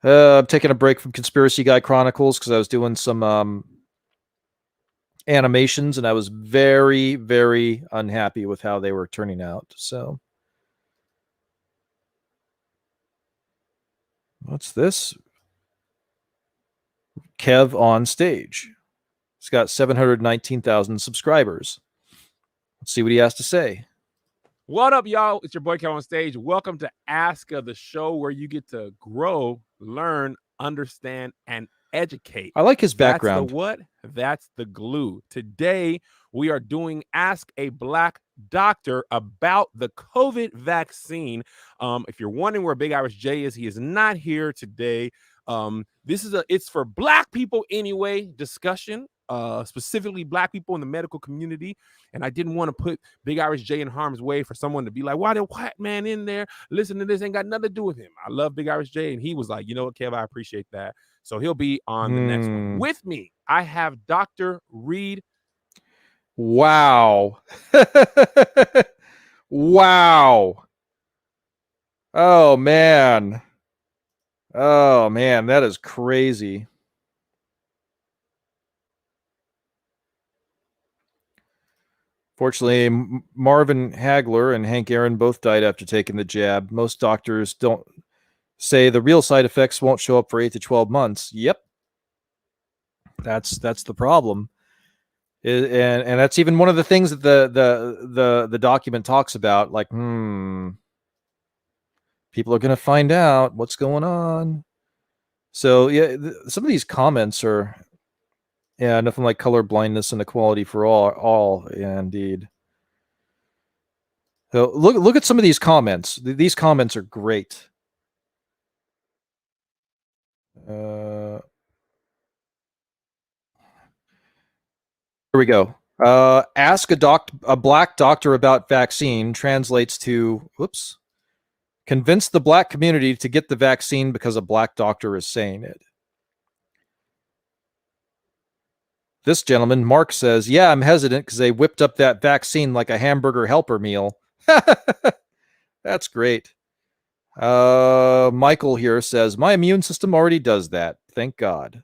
I'm taking a break from Conspiracy Guy Chronicles because I was doing some animations and I was very, very unhappy with how they were turning out. So what's this? Kev on stage. He's got 719,000 subscribers. Let's see what he has to say. What up, y'all? It's your boy Kev on stage. Welcome to Ask the show where you get to grow, learn, understand, and educate. I like his background. That's the what? That's the glue. Today, we are doing Ask a Black Doctor about the COVID vaccine. If you're wondering where Big Irish J is, he is not here today. This is it's for black people anyway discussion, specifically black people in the medical community. And I didn't want to put Big Irish J in harm's way for someone to be like, why the white man in there? Listen to this, ain't got nothing to do with him. I love Big Irish J. And he was like, you know what, Kev, I appreciate that. So he'll be on the next one. With me, I have Dr. Reed. Wow. Wow. Oh, man. Oh, man, that is crazy. Fortunately, Marvin Hagler and Hank Aaron both died after taking the jab. Most doctors don't say the real side effects won't show up for 8 to 12 months. Yep. That's the problem. And that's even one of the things that the document talks about, like, people are going to find out what's going on. So yeah, some of these comments are, yeah, nothing like color blindness and equality for all, yeah, indeed. So look at some of these comments. These comments are great. Here we go. Ask a black doctor about vaccine translates to, whoops, convince the black community to get the vaccine because a black doctor is saying it. This gentleman, Mark, says, yeah, I'm hesitant because they whipped up that vaccine like a hamburger helper meal. That's great. Michael here says, my immune system already does that. Thank God.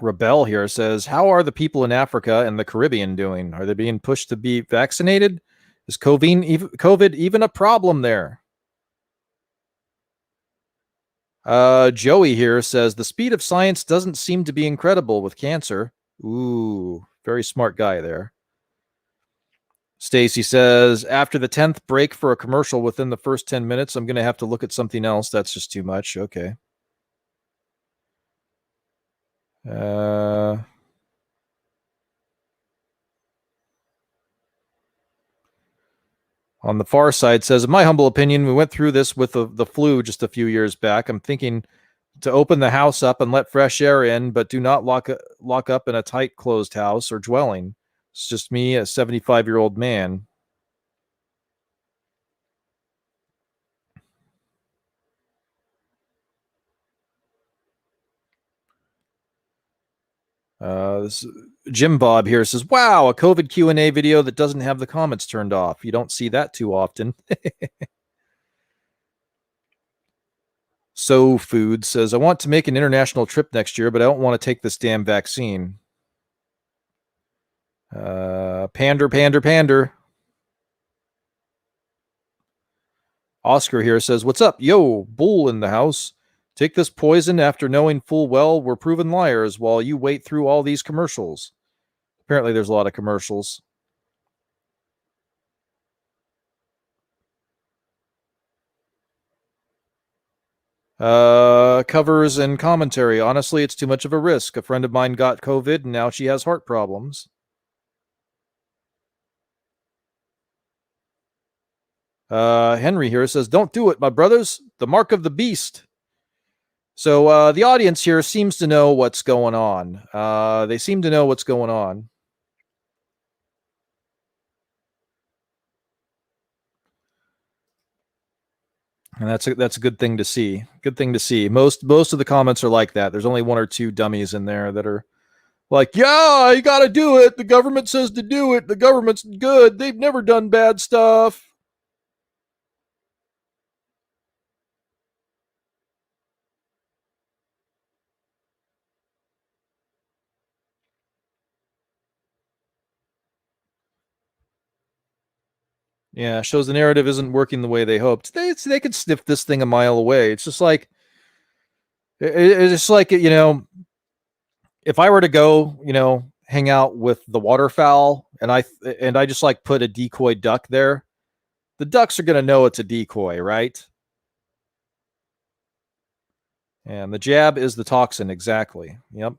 Rebel here says, how are the people in Africa and the Caribbean doing? Are they being pushed to be vaccinated? Is COVID even a problem there? Joey here says, the speed of science doesn't seem to be incredible with cancer. Ooh, very smart guy there. Stacy says, after the 10th break for a commercial within the first 10 minutes, I'm going to have to look at something else. That's just too much. Okay. On the far side says, in my humble opinion, we went through this with the flu just a few years back. I'm thinking to open the house up and let fresh air in, but do not lock up in a tight closed house or dwelling. It's just me, a 75-year-old man. This Jim Bob here says, wow, a COVID Q&A video that doesn't have the comments turned off. You don't see that too often. So Food says, I want to make an international trip next year, but I don't want to take this damn vaccine. Pander. Oscar here says, what's up? Yo, bull in the house. Take this poison after knowing full well we're proven liars while you wait through all these commercials. Apparently there's a lot of commercials. Covers and commentary. Honestly, it's too much of a risk. A friend of mine got COVID and now she has heart problems. Henry here says, don't do it, my brothers. The mark of the beast. So the audience here seems to know what's going on. They seem to know what's going on. And that's a good thing to see. Good thing to see. Most of the comments are like that. There's only one or two dummies in there that are like, yeah, you got to do it. The government says to do it. The government's good. They've never done bad stuff. Yeah, shows the narrative isn't working the way they hoped. They could sniff this thing a mile away. It's just like, you know, if I were to go, you know, hang out with the waterfowl and I just like put a decoy duck there, the ducks are going to know it's a decoy, right? And the jab is the toxin, exactly. Yep.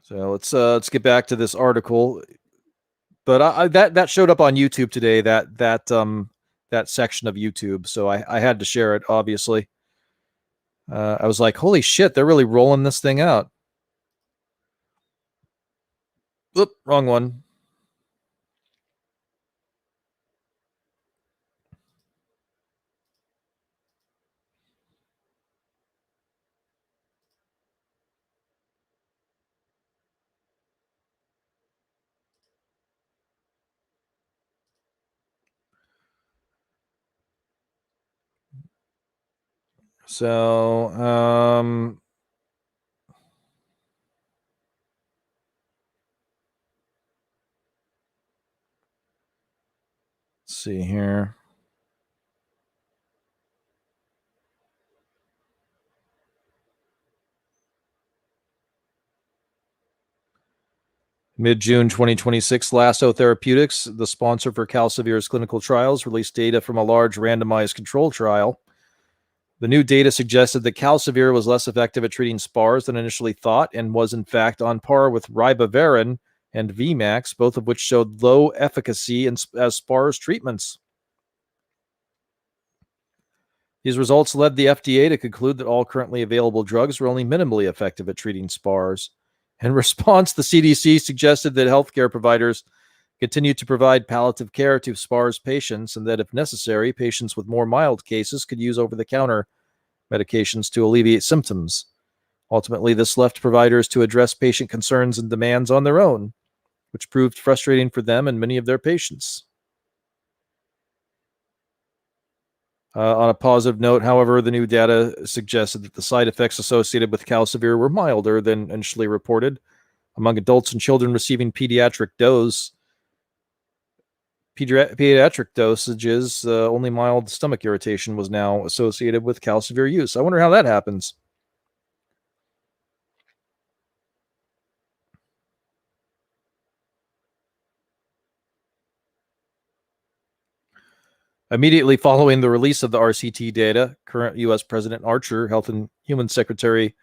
So let's get back to this article. But that showed up on YouTube today. That section of YouTube. So I had to share it. Obviously, I was like, holy shit, they're really rolling this thing out. Oop, wrong one. So, let's see here. Mid-June 2026, Lasso Therapeutics, the sponsor for Calcivir's clinical trials, released data from a large randomized control trial. The new data suggested that Calcivir was less effective at treating SPARS than initially thought and was in fact on par with ribavirin and VMAX, both of which showed low efficacy as SPARS treatments. These results led the FDA to conclude that all currently available drugs were only minimally effective at treating SPARS. In response, the CDC suggested that healthcare providers continue to provide palliative care to SPARS patients and that if necessary, patients with more mild cases could use over-the-counter medications to alleviate symptoms. Ultimately, this left providers to address patient concerns and demands on their own, which proved frustrating for them and many of their patients. On a positive note, however, the new data suggested that the side effects associated with Calcivir were milder than initially reported. Among adults and children receiving pediatric dosages, only mild stomach irritation was now associated with Calcivir use. I wonder how that happens. Immediately following the release of the RCT data, current U.S. President Archer, Health and Human Secretary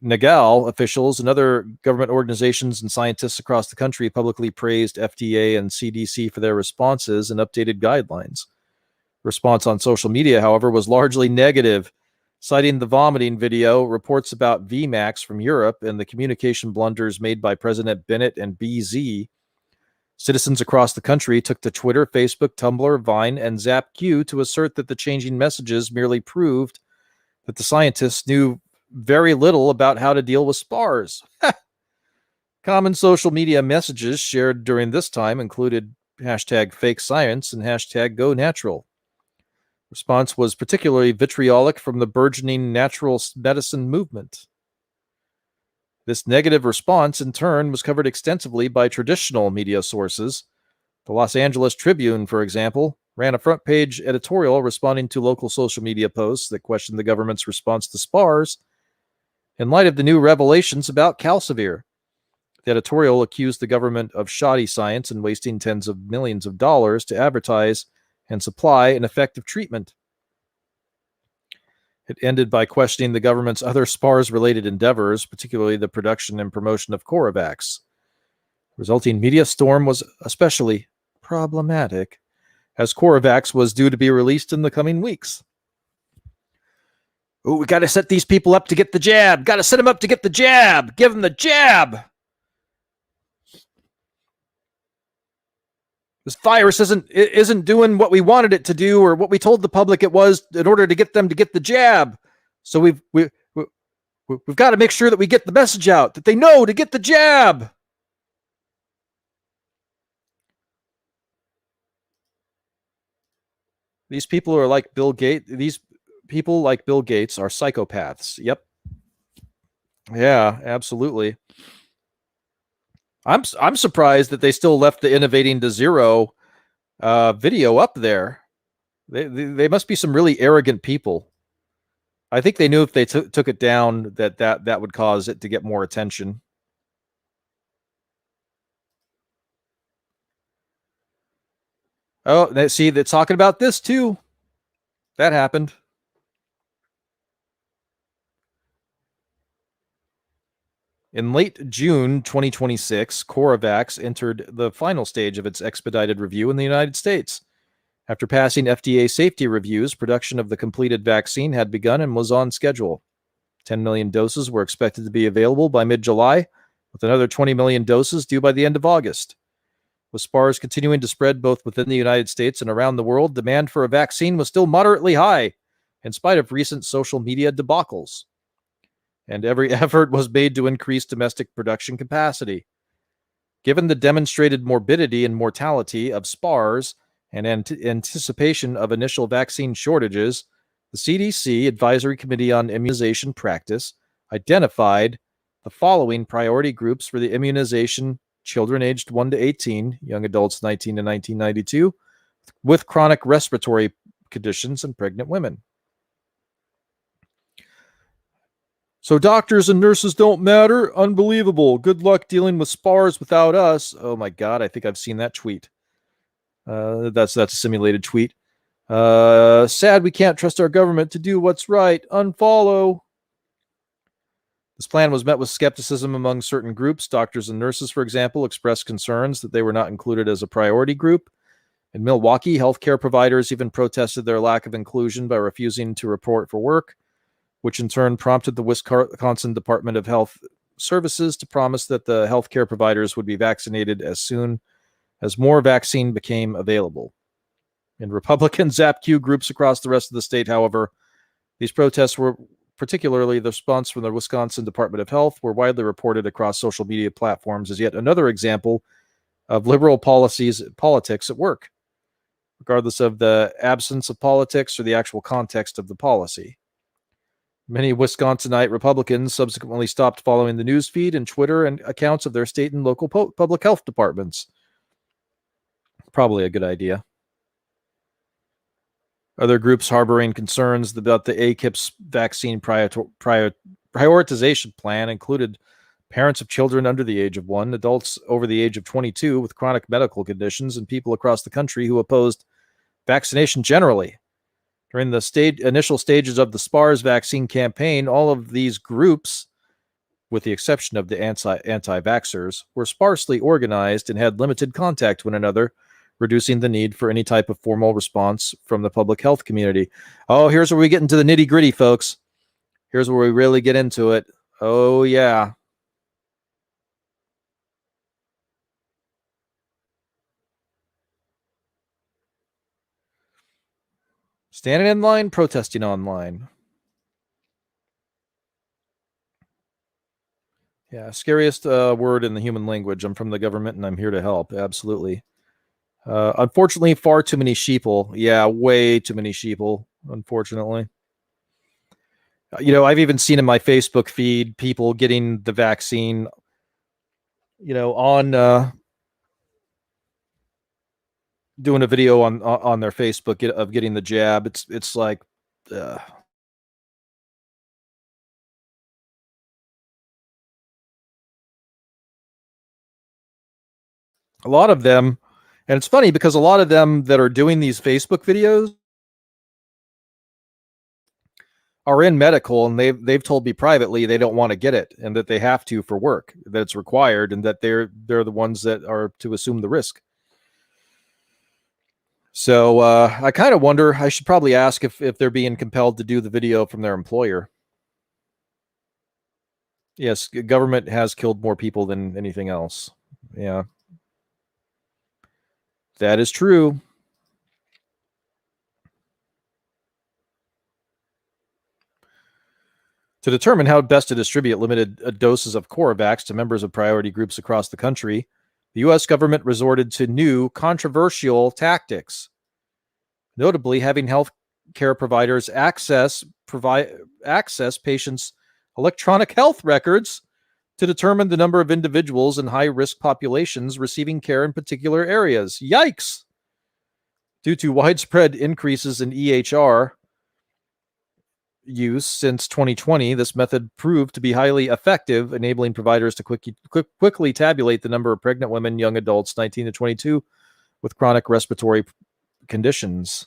Nagal, officials, and other government organizations and scientists across the country publicly praised FDA and CDC for their responses and updated guidelines. Response on social media, however, was largely negative, citing the vomiting video, reports about VMAX from Europe, and the communication blunders made by President Bennett and BZ. Citizens across the country took to Twitter, Facebook, Tumblr, Vine, and ZapQ to assert that the changing messages merely proved that the scientists knew very little about how to deal with spars. Common social media messages shared during this time included hashtag fake science and hashtag go natural. Response was particularly vitriolic from the burgeoning natural medicine movement. This negative response, in turn, was covered extensively by traditional media sources. The Los Angeles Tribune, for example, ran a front-page editorial responding to local social media posts that questioned the government's response to spars in light of the new revelations about calcivir. The editorial accused the government of shoddy science and wasting tens of millions of dollars to advertise and supply an effective treatment. It ended by questioning the government's other SPARS-related endeavors, particularly the production and promotion of Coravax. The resulting media storm was especially problematic, as Coravax was due to be released in the coming weeks. Oh, we got to set these people up to get the jab. Got to set them up to get the jab. Give them the jab. This virus isn't doing what we wanted it to do or what we told the public it was in order to get them to get the jab. So we've got to make sure that we get the message out that they know to get the jab. These people are like Bill Gates. These people like Bill Gates are psychopaths. Yep. Yeah, absolutely. I'm surprised that they still left the innovating to zero video up there. They must be some really arrogant people. I think they knew if they took it down that would cause it to get more attention. Oh, see, they're talking about this too. That happened. In late June 2026, Coravax entered the final stage of its expedited review in the United States. After passing FDA safety reviews, production of the completed vaccine had begun and was on schedule. 10 million doses were expected to be available by mid-July, with another 20 million doses due by the end of August. With SPARS continuing to spread both within the United States and around the world, demand for a vaccine was still moderately high, in spite of recent social media debacles. And every effort was made to increase domestic production capacity. Given the demonstrated morbidity and mortality of SPARS and anticipation of initial vaccine shortages, the CDC Advisory Committee on Immunization Practice identified the following priority groups for the immunization: children aged 1 to 18, young adults 19 to 1992, with chronic respiratory conditions, and pregnant women. So doctors and nurses don't matter? Unbelievable. Good luck dealing with SPARS without us. Oh my God, I think I've seen that tweet. That's a simulated tweet. Sad we can't trust our government to do what's right. Unfollow. This plan was met with skepticism among certain groups. Doctors and nurses, for example, expressed concerns that they were not included as a priority group. In Milwaukee, healthcare providers even protested their lack of inclusion by refusing to report for work, which in turn prompted the Wisconsin Department of Health Services to promise that the healthcare providers would be vaccinated as soon as more vaccine became available. In Republican ZapQ groups across the rest of the state, however, these protests were, particularly the response from the Wisconsin Department of Health, were widely reported across social media platforms as yet another example of liberal politics at work, regardless of the absence of politics or the actual context of the policy. Many Wisconsinite Republicans subsequently stopped following the news feed and Twitter and accounts of their state and local public health departments. Probably a good idea. Other groups harboring concerns about the AKIP's vaccine prioritization plan included parents of children under the age of 1, adults over the age of 22 with chronic medical conditions, and people across the country who opposed vaccination generally. During the initial stages of the SPARS vaccine campaign, all of these groups, with the exception of the anti-vaxxers, were sparsely organized and had limited contact with one another, reducing the need for any type of formal response from the public health community. Oh, here's where we get into the nitty-gritty, folks. Here's where we really get into it. Oh, yeah. Standing in line, protesting online. Yeah, scariest word in the human language. I'm from the government and I'm here to help. Absolutely. Unfortunately, far too many sheeple. Yeah, way too many sheeple, unfortunately. I've even seen in my Facebook feed people getting the vaccine, on doing a video on their Facebook of getting the jab. It's like, a lot of them, and it's funny because a lot of them that are doing these Facebook videos are in medical, and they've told me privately they don't want to get it and that they have to for work, that it's required, and that they're the ones that are to assume the risk. So I kind of wonder, I should probably ask if they're being compelled to do the video from their employer. Yes, government has killed more people than anything else. Yeah. That is true. To determine how best to distribute limited doses of CoroVax to members of priority groups across the country, the U.S. government resorted to new controversial tactics, notably having health care providers access patients' electronic health records to determine the number of individuals in high-risk populations receiving care in particular areas. Yikes! Due to widespread increases in EHR use since 2020, this method proved to be highly effective, enabling providers to quickly tabulate the number of pregnant women, young adults 19 to 22 with chronic respiratory conditions.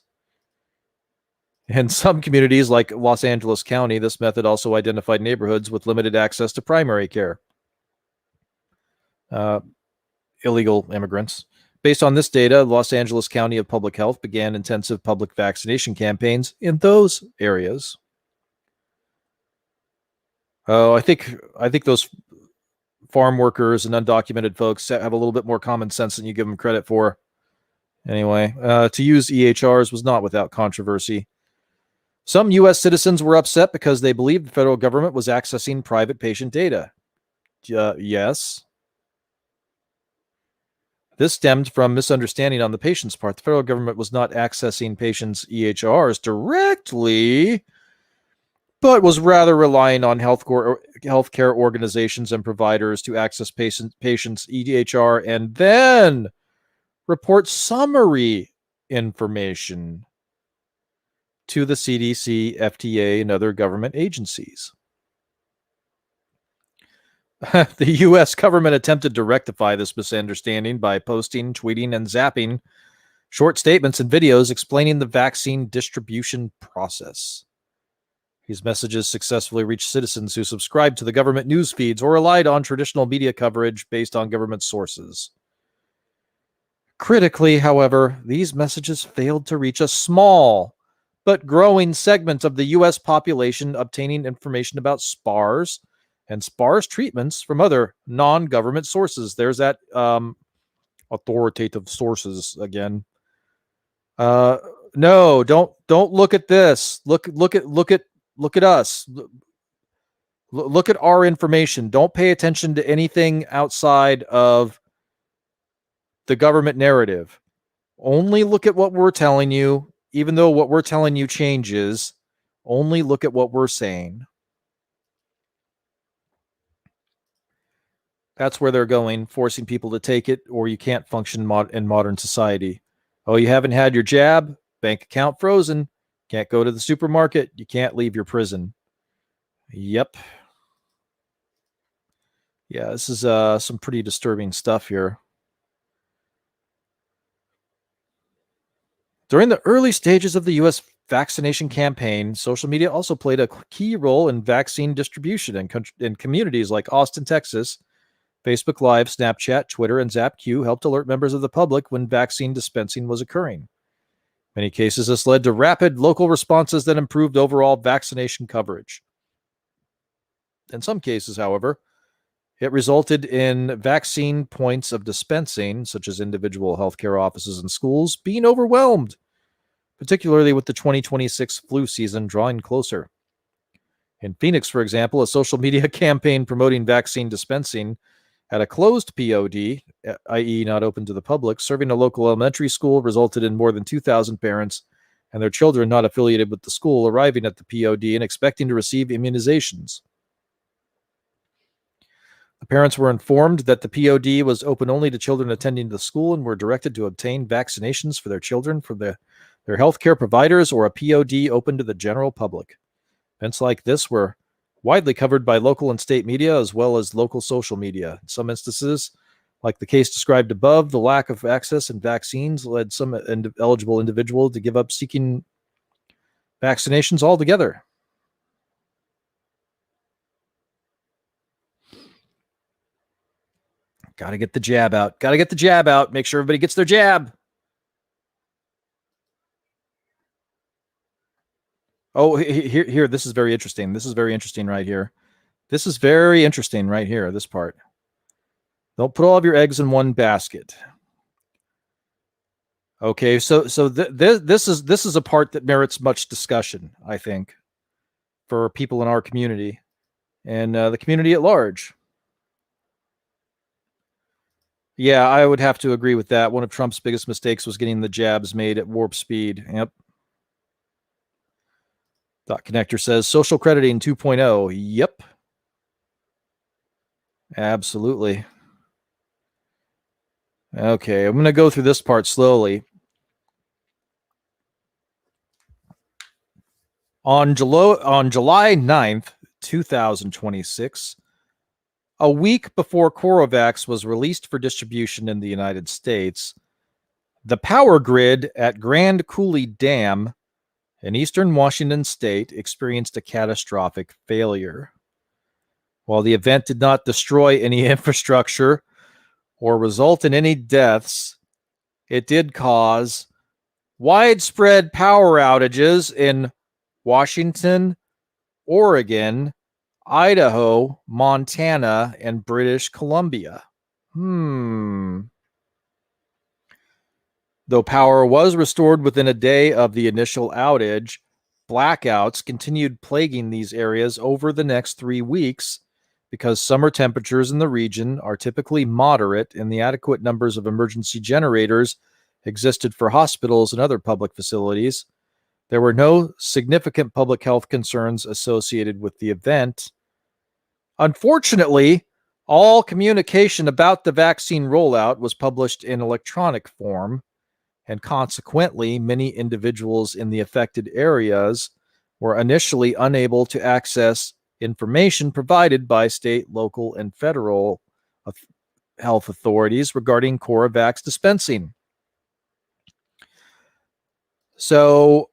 In some communities like Los Angeles County, this method also identified neighborhoods with limited access to primary care. Illegal immigrants. Based on this data, Los Angeles County of Public Health began intensive public vaccination campaigns in those areas. Oh, I think those farm workers and undocumented folks have a little bit more common sense than you give them credit for. Anyway, to use EHRs was not without controversy. Some U.S. citizens were upset because they believed the federal government was accessing private patient data. Yes. This stemmed from misunderstanding on the patient's part. The federal government was not accessing patients' EHRs directly, but was rather relying on healthcare organizations and providers to access patients' EHR and then report summary information to the CDC, FDA, and other government agencies. The U.S. government attempted to rectify this misunderstanding by posting, tweeting, and zapping short statements and videos explaining the vaccine distribution process. These messages successfully reached citizens who subscribed to the government news feeds or relied on traditional media coverage based on government sources. Critically, however, these messages failed to reach a small but growing segment of the U.S. population obtaining information about SPARS and SPARS treatments from other non-government sources. There's that authoritative sources again. No, don't look at this. Look at us. Look at our information. Don't pay attention to anything outside of the government narrative. Only look at what we're telling you, even though what we're telling you changes. Only look at what we're saying. That's where they're going, forcing people to take it, or you can't function in modern society. Oh, you haven't had your jab? Bank account frozen. Can't go to the supermarket. You can't leave your prison. Yep. Yeah, this is some pretty disturbing stuff here. During the early stages of the U.S. vaccination campaign, social media also played a key role in vaccine distribution in communities like Austin, Texas. Facebook Live, Snapchat, Twitter, and ZapQ helped alert members of the public when vaccine dispensing was occurring. In many cases, this led to rapid local responses that improved overall vaccination coverage. In some cases, however, it resulted in vaccine points of dispensing, such as individual healthcare offices and schools, being overwhelmed particularly with the 2026 flu season drawing closer. In Phoenix, for example, a social media campaign promoting vaccine dispensing at a closed POD, i.e., not open to the public, serving a local elementary school, resulted in more than 2,000 parents and their children not affiliated with the school arriving at the POD and expecting to receive immunizations. The parents were informed that the POD was open only to children attending the school and were directed to obtain vaccinations for their children from their healthcare providers or a POD open to the general public. Events like this were widely covered by local and state media as well as local social media. In some instances, like the case described above, the lack of access and vaccines led some eligible individuals to give up seeking vaccinations altogether. Got to get the jab out. Got to get the jab out. Make sure everybody gets their jab. Oh, here. This is very interesting. This is very interesting right here. This is very interesting right here, this part. Don't put all of your eggs in one basket. Okay, so this is a part that merits much discussion, I think, for people in our community and the community at large. Yeah, I would have to agree with that. One of Trump's biggest mistakes was getting the jabs made at warp speed. Yep. Dot Connector says social crediting 2.0. Yep. Absolutely. Okay, I'm going to go through this part slowly. On July 9th, 2026, a week before Corovax was released for distribution in the United States, the power grid at Grand Coulee Dam in eastern Washington state experienced a catastrophic failure. While the event did not destroy any infrastructure or result in any deaths, it did cause widespread power outages in Washington, Oregon, Idaho, Montana, and British Columbia. Though power was restored within a day of the initial outage, blackouts continued plaguing these areas over the next 3 weeks because summer temperatures in the region are typically moderate and the adequate numbers of emergency generators existed for hospitals and other public facilities. There were no significant public health concerns associated with the event. Unfortunately, all communication about the vaccine rollout was published in electronic form, and consequently, many individuals in the affected areas were initially unable to access information provided by state, local, and federal health authorities regarding Corovax dispensing. So,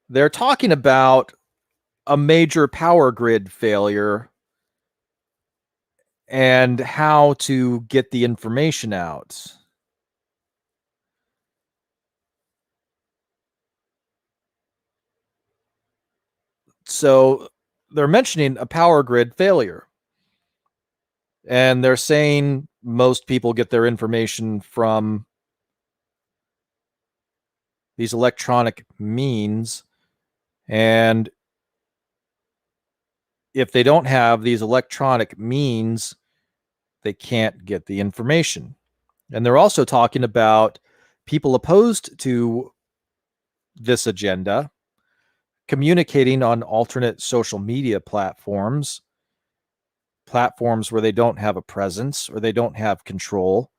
they're talking about a major power grid failure and how to get the information out. So they're mentioning a power grid failure. And they're saying most people get their information from these electronic means. And if they don't have these electronic means, they can't get the information. And they're also talking about people opposed to this agenda communicating on alternate social media platforms where they don't have a presence or they don't have control,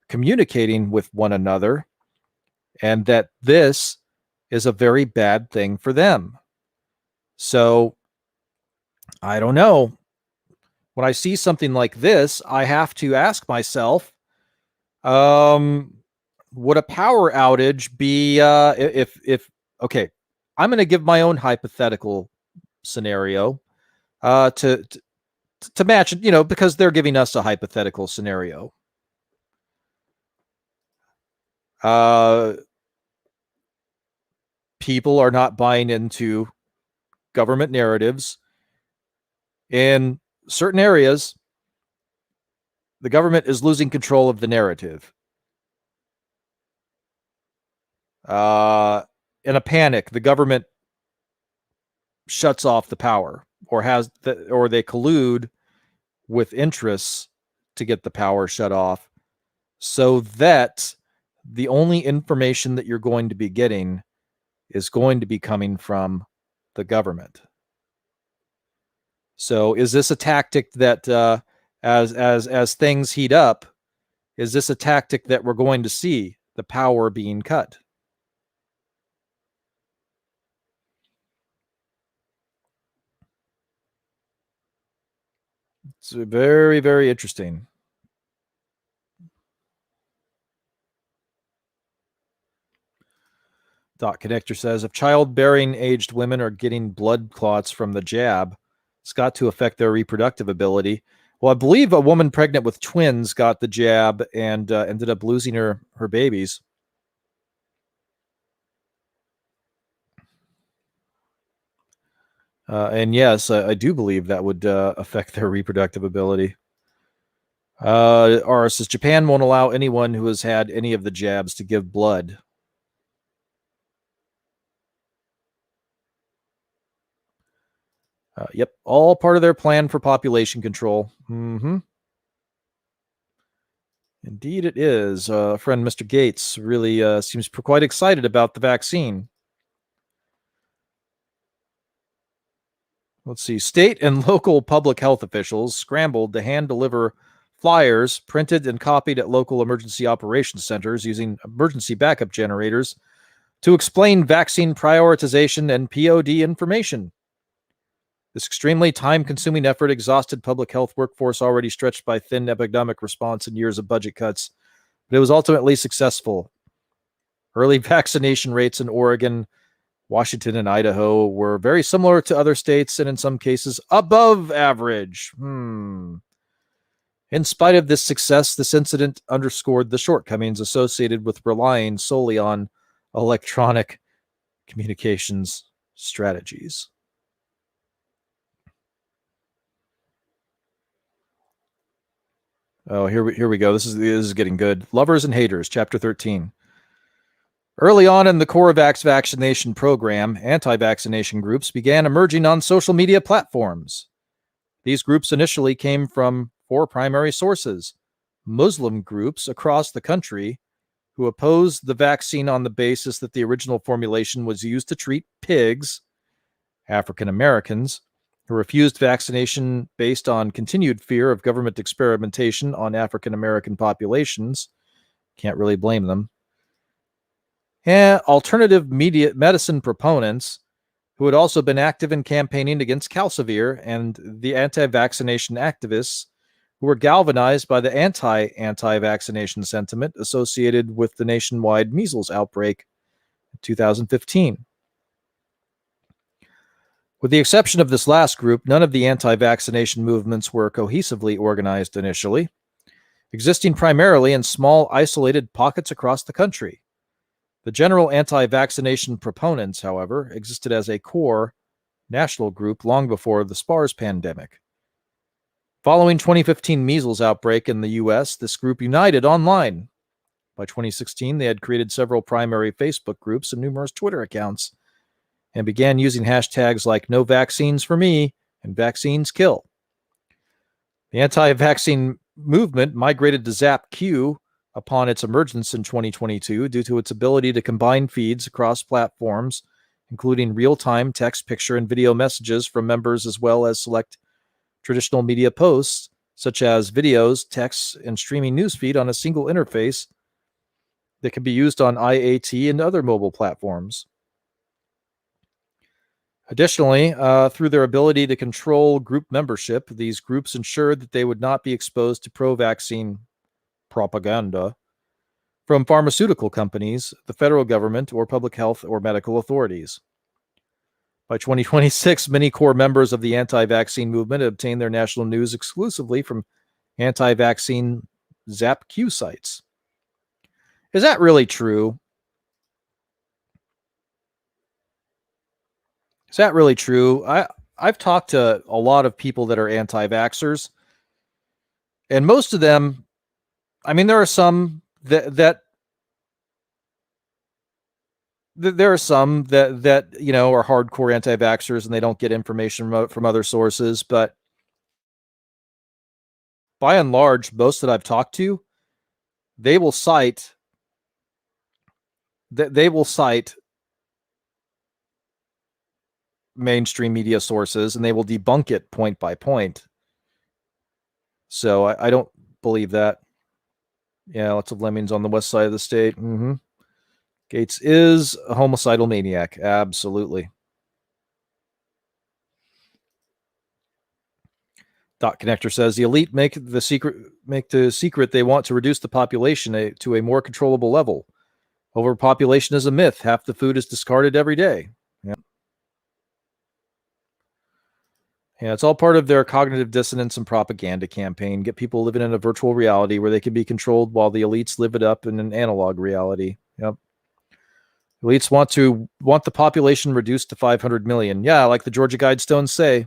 communicating with one another, and that this is a very bad thing for them. So, I don't know. When I see something like this, I have to ask myself, would a power outage be if okay, I'm going to give my own hypothetical scenario to match, because they're giving us a hypothetical scenario. People are not buying into government narratives in certain areas. the government is losing control of the narrative. In a panic, the government shuts off the power, or they collude with interests to get the power shut off, so that the only information that you're going to be getting is going to be coming from the government. So is this a tactic that as things heat up, is this a tactic that we're going to see the power being cut? It's very, very interesting. Dot Connector says, if childbearing aged women are getting blood clots from the jab, it's got to affect their reproductive ability. Well, I believe a woman pregnant with twins got the jab and ended up losing her babies. And yes, I do believe that would affect their reproductive ability. R says, Japan won't allow anyone who has had any of the jabs to give blood. Yep, all part of their plan for population control. Mm-hmm. Indeed, it is. Friend Mr. Gates really seems quite excited about the vaccine. Let's see. State and local public health officials scrambled to hand deliver flyers printed and copied at local emergency operations centers using emergency backup generators to explain vaccine prioritization and POD information. This extremely time-consuming effort exhausted public health workforce already stretched by thin epidemic response and years of budget cuts, but it was ultimately successful. Early vaccination rates in Oregon, Washington, and Idaho were very similar to other states and in some cases above average. In spite of this success, this incident underscored the shortcomings associated with relying solely on electronic communications strategies. Oh, here we go. This is getting good. Lovers and Haters, Chapter 13. Early on in the CoreVax vaccination program, anti-vaccination groups began emerging on social media platforms. These groups initially came from 4 primary sources: Muslim groups across the country who opposed the vaccine on the basis that the original formulation was used to treat pigs, African Americans who refused vaccination based on continued fear of government experimentation on African American populations. Can't really blame them. And alternative medicine proponents who had also been active in campaigning against Calcivir, and the anti-vaccination activists who were galvanized by the anti-vaccination sentiment associated with the nationwide measles outbreak in 2015. With the exception of this last group, none of the anti-vaccination movements were cohesively organized initially, existing primarily in small, isolated pockets across the country. The general anti-vaccination proponents, however, existed as a core national group long before the SARS pandemic. Following 2015 measles outbreak in the US, this group united online. By 2016, they had created several primary Facebook groups and numerous Twitter accounts, and began using hashtags like No Vaccines for Me and Vaccines Kill. The anti-vaccine movement migrated to ZapQ upon its emergence in 2022 due to its ability to combine feeds across platforms, including real-time text, picture, and video messages from members, as well as select traditional media posts, such as videos, texts, and streaming newsfeed on a single interface that can be used on IAT and other mobile platforms. Additionally, through their ability to control group membership, these groups ensured that they would not be exposed to pro-vaccine propaganda from pharmaceutical companies, the federal government, or public health or medical authorities. By 2026, many core members of the anti-vaccine movement obtained their national news exclusively from anti-vaccine ZapQ sites. Is that really true? Is that really true? I've talked to a lot of people that are anti-vaxxers, And most of them, I mean, there are some that there are some that you know are hardcore anti-vaxxers and they don't get information from other sources, but by and large, most that I've talked to, they will cite mainstream media sources and they will debunk it point by point. So I don't believe that. Yeah, lots of lemmings on the west side of the state. Mm-hmm. Gates is a homicidal maniac. Absolutely. Dot Connector says the elite make the secret they want to reduce the population to a more controllable level. Overpopulation is a myth. Half the food is discarded every day. Yeah. Yeah, it's all part of their cognitive dissonance and propaganda campaign. Get people living in a virtual reality where they can be controlled while the elites live it up in an analog reality. Yep. Elites want the population reduced to 500 million. Yeah, like the Georgia Guidestones say.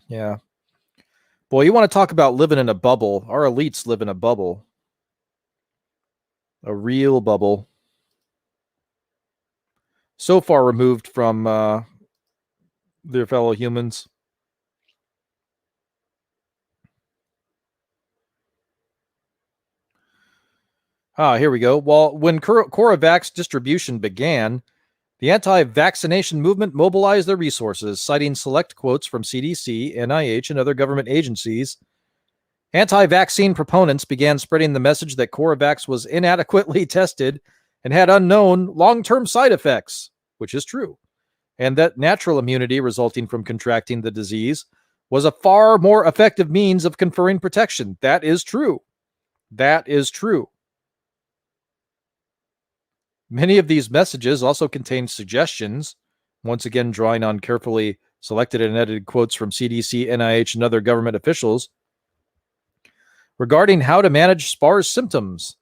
Yeah. Boy, you want to talk about living in a bubble. Our elites live in a bubble. A real bubble. So far removed from their fellow humans. Here we go. Well, when CoroVax distribution began, the anti-vaccination movement mobilized their resources, citing select quotes from CDC, NIH, and other government agencies. Anti-vaccine proponents began spreading the message that CoroVax was inadequately tested and had unknown long-term side effects, which is true, and that natural immunity resulting from contracting the disease was a far more effective means of conferring protection. That is true. That is true. Many of these messages also contain suggestions, once again drawing on carefully selected and edited quotes from CDC, NIH, and other government officials, regarding how to manage SPARS symptoms.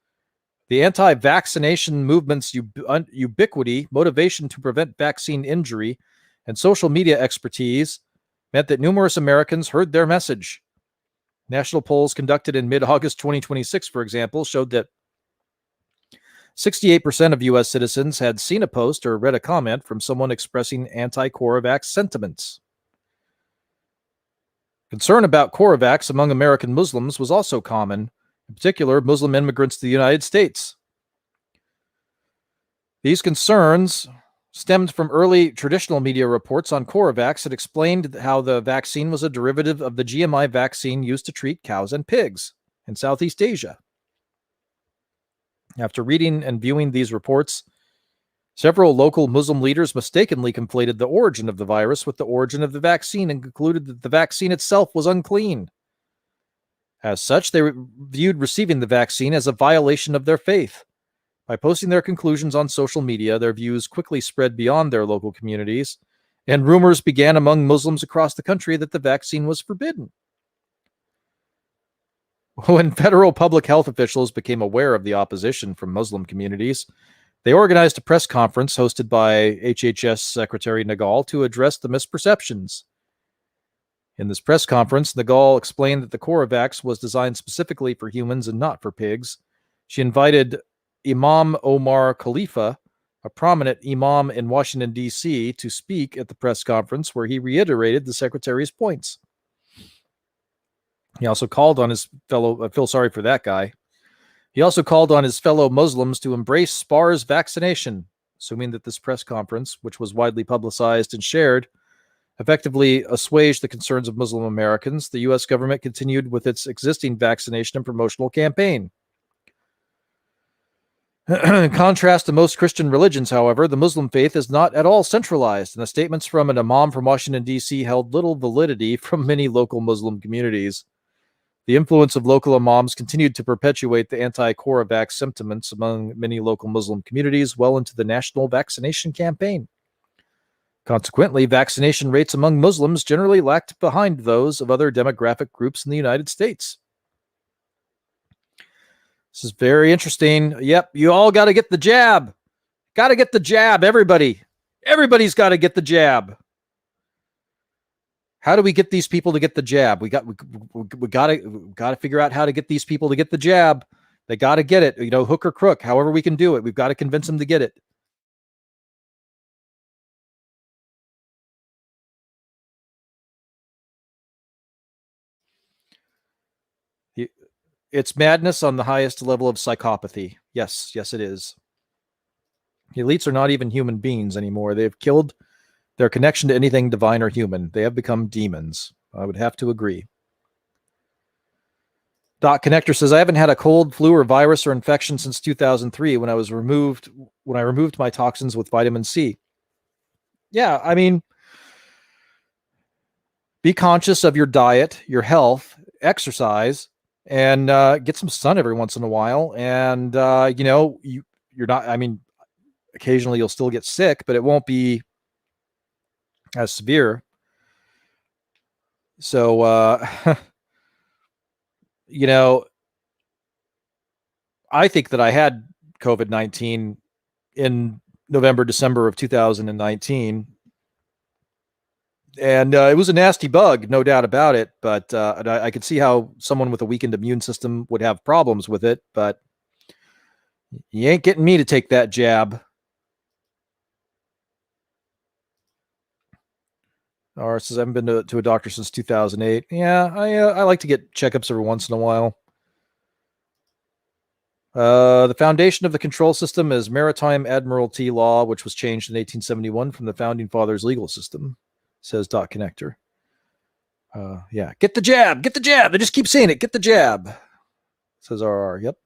The anti-vaccination movement's ubiquity, motivation to prevent vaccine injury, and social media expertise meant that numerous Americans heard their message. National polls conducted in mid-August 2026, for example, showed that 68% of U.S. citizens had seen a post or read a comment from someone expressing anti-CoroVax sentiments. Concern about CoroVax among American Muslims was also common, in particular Muslim immigrants to the United States. These concerns stemmed from early traditional media reports on CoroVax that explained how the vaccine was a derivative of the GMI vaccine used to treat cows and pigs in Southeast Asia. After reading and viewing these reports, several local Muslim leaders mistakenly conflated the origin of the virus with the origin of the vaccine and concluded that the vaccine itself was unclean. As such, they viewed receiving the vaccine as a violation of their faith. By posting their conclusions on social media, their views quickly spread beyond their local communities, and rumors began among Muslims across the country that the vaccine was forbidden. When federal public health officials became aware of the opposition from Muslim communities, they organized a press conference hosted by HHS Secretary Nagal to address the misperceptions. In this press conference, Nagal explained that the CoroVax was designed specifically for humans and not for pigs. She invited Imam Omar Khalifa, a prominent imam in Washington, D.C., to speak at the press conference where he reiterated the secretary's points. He also called on his fellow, I feel sorry for that guy. He also called on his fellow Muslims to embrace SPARS vaccination, assuming that this press conference, which was widely publicized and shared, effectively assuaged the concerns of Muslim Americans. The U.S. government continued with its existing vaccination and promotional campaign. In contrast to most Christian religions, however, the Muslim faith is not at all centralized, and the statements from an imam from Washington, D.C. held little validity from many local Muslim communities. The influence of local imams continued to perpetuate the anti-CoroVax sentiments among many local Muslim communities well into the national vaccination campaign. Consequently, vaccination rates among Muslims generally lagged behind those of other demographic groups in the United States. This is very interesting. Yep, you all got to get the jab. Got to get the jab, everybody. Everybody's got to get the jab. How do we get these people to get the jab? We got to figure out how to get these people to get the jab. They got to get it, hook or crook, however we can do it. We've got to convince them to get it. It's madness on the highest level of psychopathy. Yes, it is. The elites are not even human beings anymore. They've killed their connection to anything divine or human. They have become demons. I would have to agree. Doc Connector says, I haven't had a cold, flu, or virus or infection since 2003 when I removed my toxins with vitamin C. Yeah, I mean, be conscious of your diet, your health, exercise, and get some sun every once in a while. And, you're not, I mean, occasionally you'll still get sick, but it won't be as severe. So, I think that I had COVID-19 in November, December of 2019. And it was a nasty bug, no doubt about it. But I could see how someone with a weakened immune system would have problems with it. But you ain't getting me to take that jab. Or says, I haven't been to a doctor since 2008. Yeah, I like to get checkups every once in a while. The foundation of the control system is maritime admiralty law, which was changed in 1871 from the founding fathers' legal system, says Doc Connector. Yeah, get the jab. They just keep saying it. Get the jab, says RR. Yep.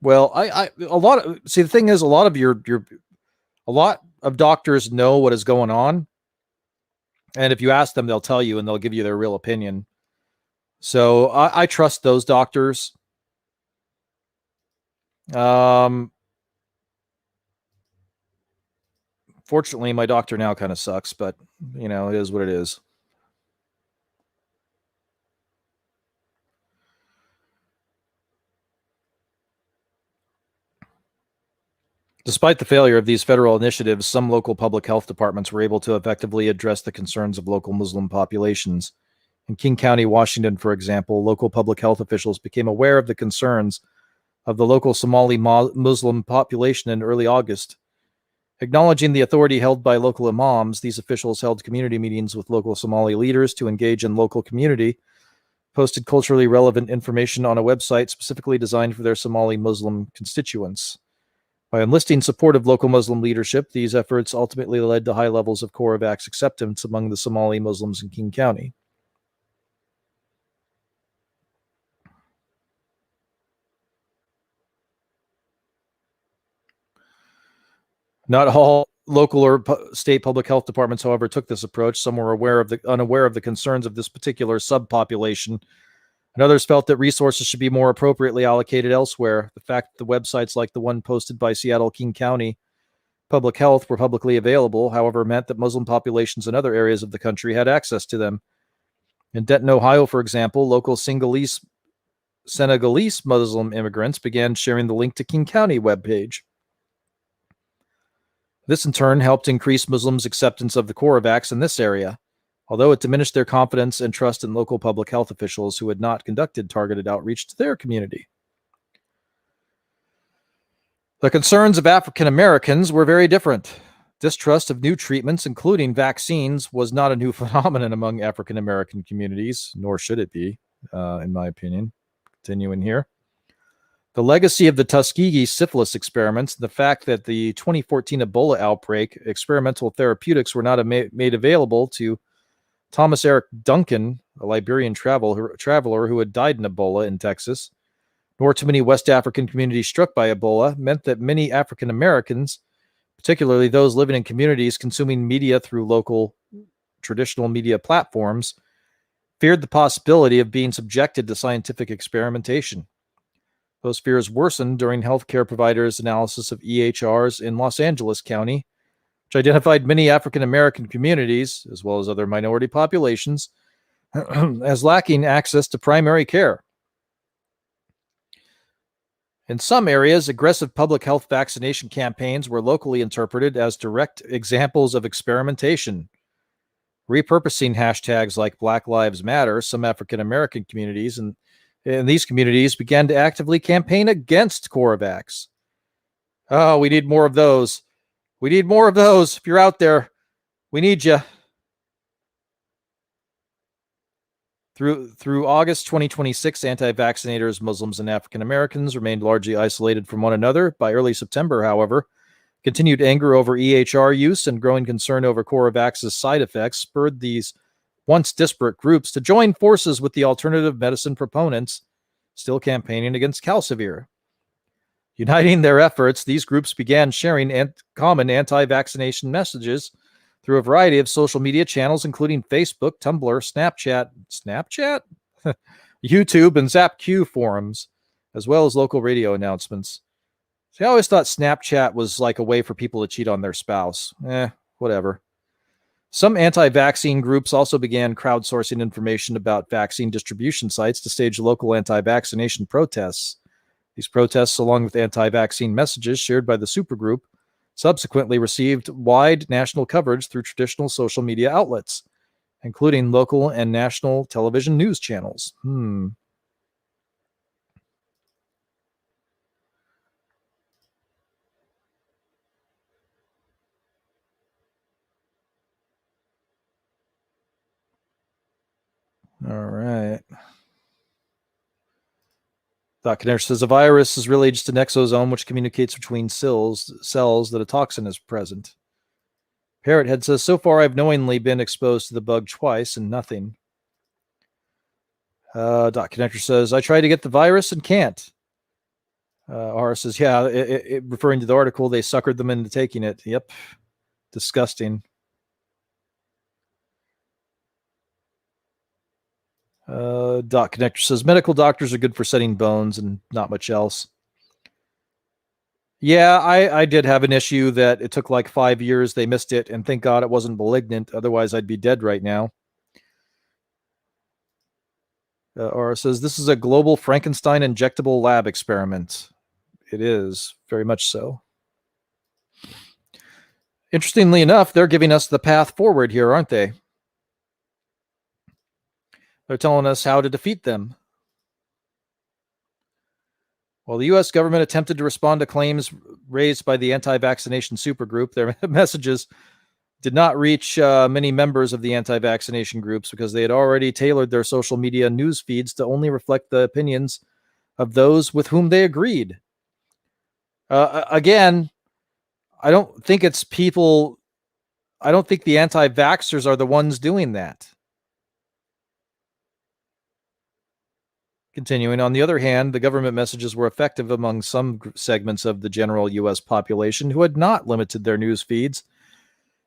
Well, the thing is, a lot of doctors know what is going on, and if you ask them, they'll tell you, and they'll give you their real opinion. So I trust those doctors. Fortunately, my doctor now kind of sucks, but it is what it is. Despite the failure of these federal initiatives, some local public health departments were able to effectively address the concerns of local Muslim populations. In King County, Washington, for example, local public health officials became aware of the concerns of the local Somali Muslim population in early August. Acknowledging the authority held by local imams, these officials held community meetings with local Somali leaders to engage in local community, posted culturally relevant information on a website specifically designed for their Somali Muslim constituents. By enlisting support of local Muslim leadership, these efforts ultimately led to high levels of CORE-VAX acceptance among the Somali Muslims in King County. Not all local or state public health departments, however, took this approach. Some were unaware of the concerns of this particular subpopulation, and others felt that resources should be more appropriately allocated elsewhere. The fact that the websites like the one posted by Seattle King County Public Health were publicly available, however, meant that Muslim populations in other areas of the country had access to them. In Denton, Ohio, for example, local Senegalese Muslim immigrants began sharing the link to King County webpage. This, in turn, helped increase Muslims' acceptance of the CORE-VAX in this area, although it diminished their confidence and trust in local public health officials who had not conducted targeted outreach to their community. The concerns of African Americans were very different. Distrust of new treatments, including vaccines, was not a new phenomenon among African American communities, nor should it be, in my opinion. Continuing here. The legacy of the Tuskegee syphilis experiments, the fact that the 2014 Ebola outbreak, experimental therapeutics were not made available to Thomas Eric Duncan, a Liberian traveler who had died in Ebola in Texas, nor too many West African communities struck by Ebola, meant that many African Americans, particularly those living in communities consuming media through local traditional media platforms, feared the possibility of being subjected to scientific experimentation. Those fears worsened during healthcare providers' analysis of EHRs in Los Angeles County, which identified many African American communities, as well as other minority populations, as lacking access to primary care. In some areas, aggressive public health vaccination campaigns were locally interpreted as direct examples of experimentation. Repurposing hashtags like Black Lives Matter, some African American communities and these communities began to actively campaign against Coravax. Oh, we need more of those. We need more of those. If you're out there, we need you. Through August 2026, anti-vaccinators, Muslims, and African Americans remained largely isolated from one another. By early September, however, continued anger over EHR use and growing concern over Coravax's side effects spurred these once disparate groups to join forces with the alternative medicine proponents still campaigning against Calcivir. Uniting their efforts, these groups began sharing common anti-vaccination messages through a variety of social media channels, including Facebook, Tumblr, Snapchat, YouTube, and ZapQ forums, as well as local radio announcements. See, I always thought Snapchat was like a way for people to cheat on their spouse. Whatever. Some anti-vaccine groups also began crowdsourcing information about vaccine distribution sites to stage local anti-vaccination protests. These protests, along with anti-vaccine messages shared by the supergroup, subsequently received wide national coverage through traditional social media outlets, including local and national television news channels. All right. Doc Connector says a virus is really just an exosome which communicates between cells that a toxin is present. Parrothead says, so far I've knowingly been exposed to the bug twice and nothing. Doc Connector says, I tried to get the virus and can't. R says, yeah, referring to the article, they suckered them into taking it. Yep. Disgusting. Doc Connector says, medical doctors are good for setting bones and not much else. Yeah, I did have an issue that it took like 5 years. They missed it, and thank God it wasn't malignant. Otherwise, I'd be dead right now. Or says, this is a global Frankenstein injectable lab experiment. It is, very much so. Interestingly enough, they're giving us the path forward here, aren't they? They're telling us how to defeat them. While the U.S. government attempted to respond to claims raised by the anti-vaccination supergroup, their messages did not reach many members of the anti-vaccination groups because they had already tailored their social media news feeds to only reflect the opinions of those with whom they agreed. Again, I don't think it's people. I don't think the anti-vaxxers are the ones doing that. Continuing, on the other hand, the government messages were effective among some segments of the general U.S. population who had not limited their news feeds.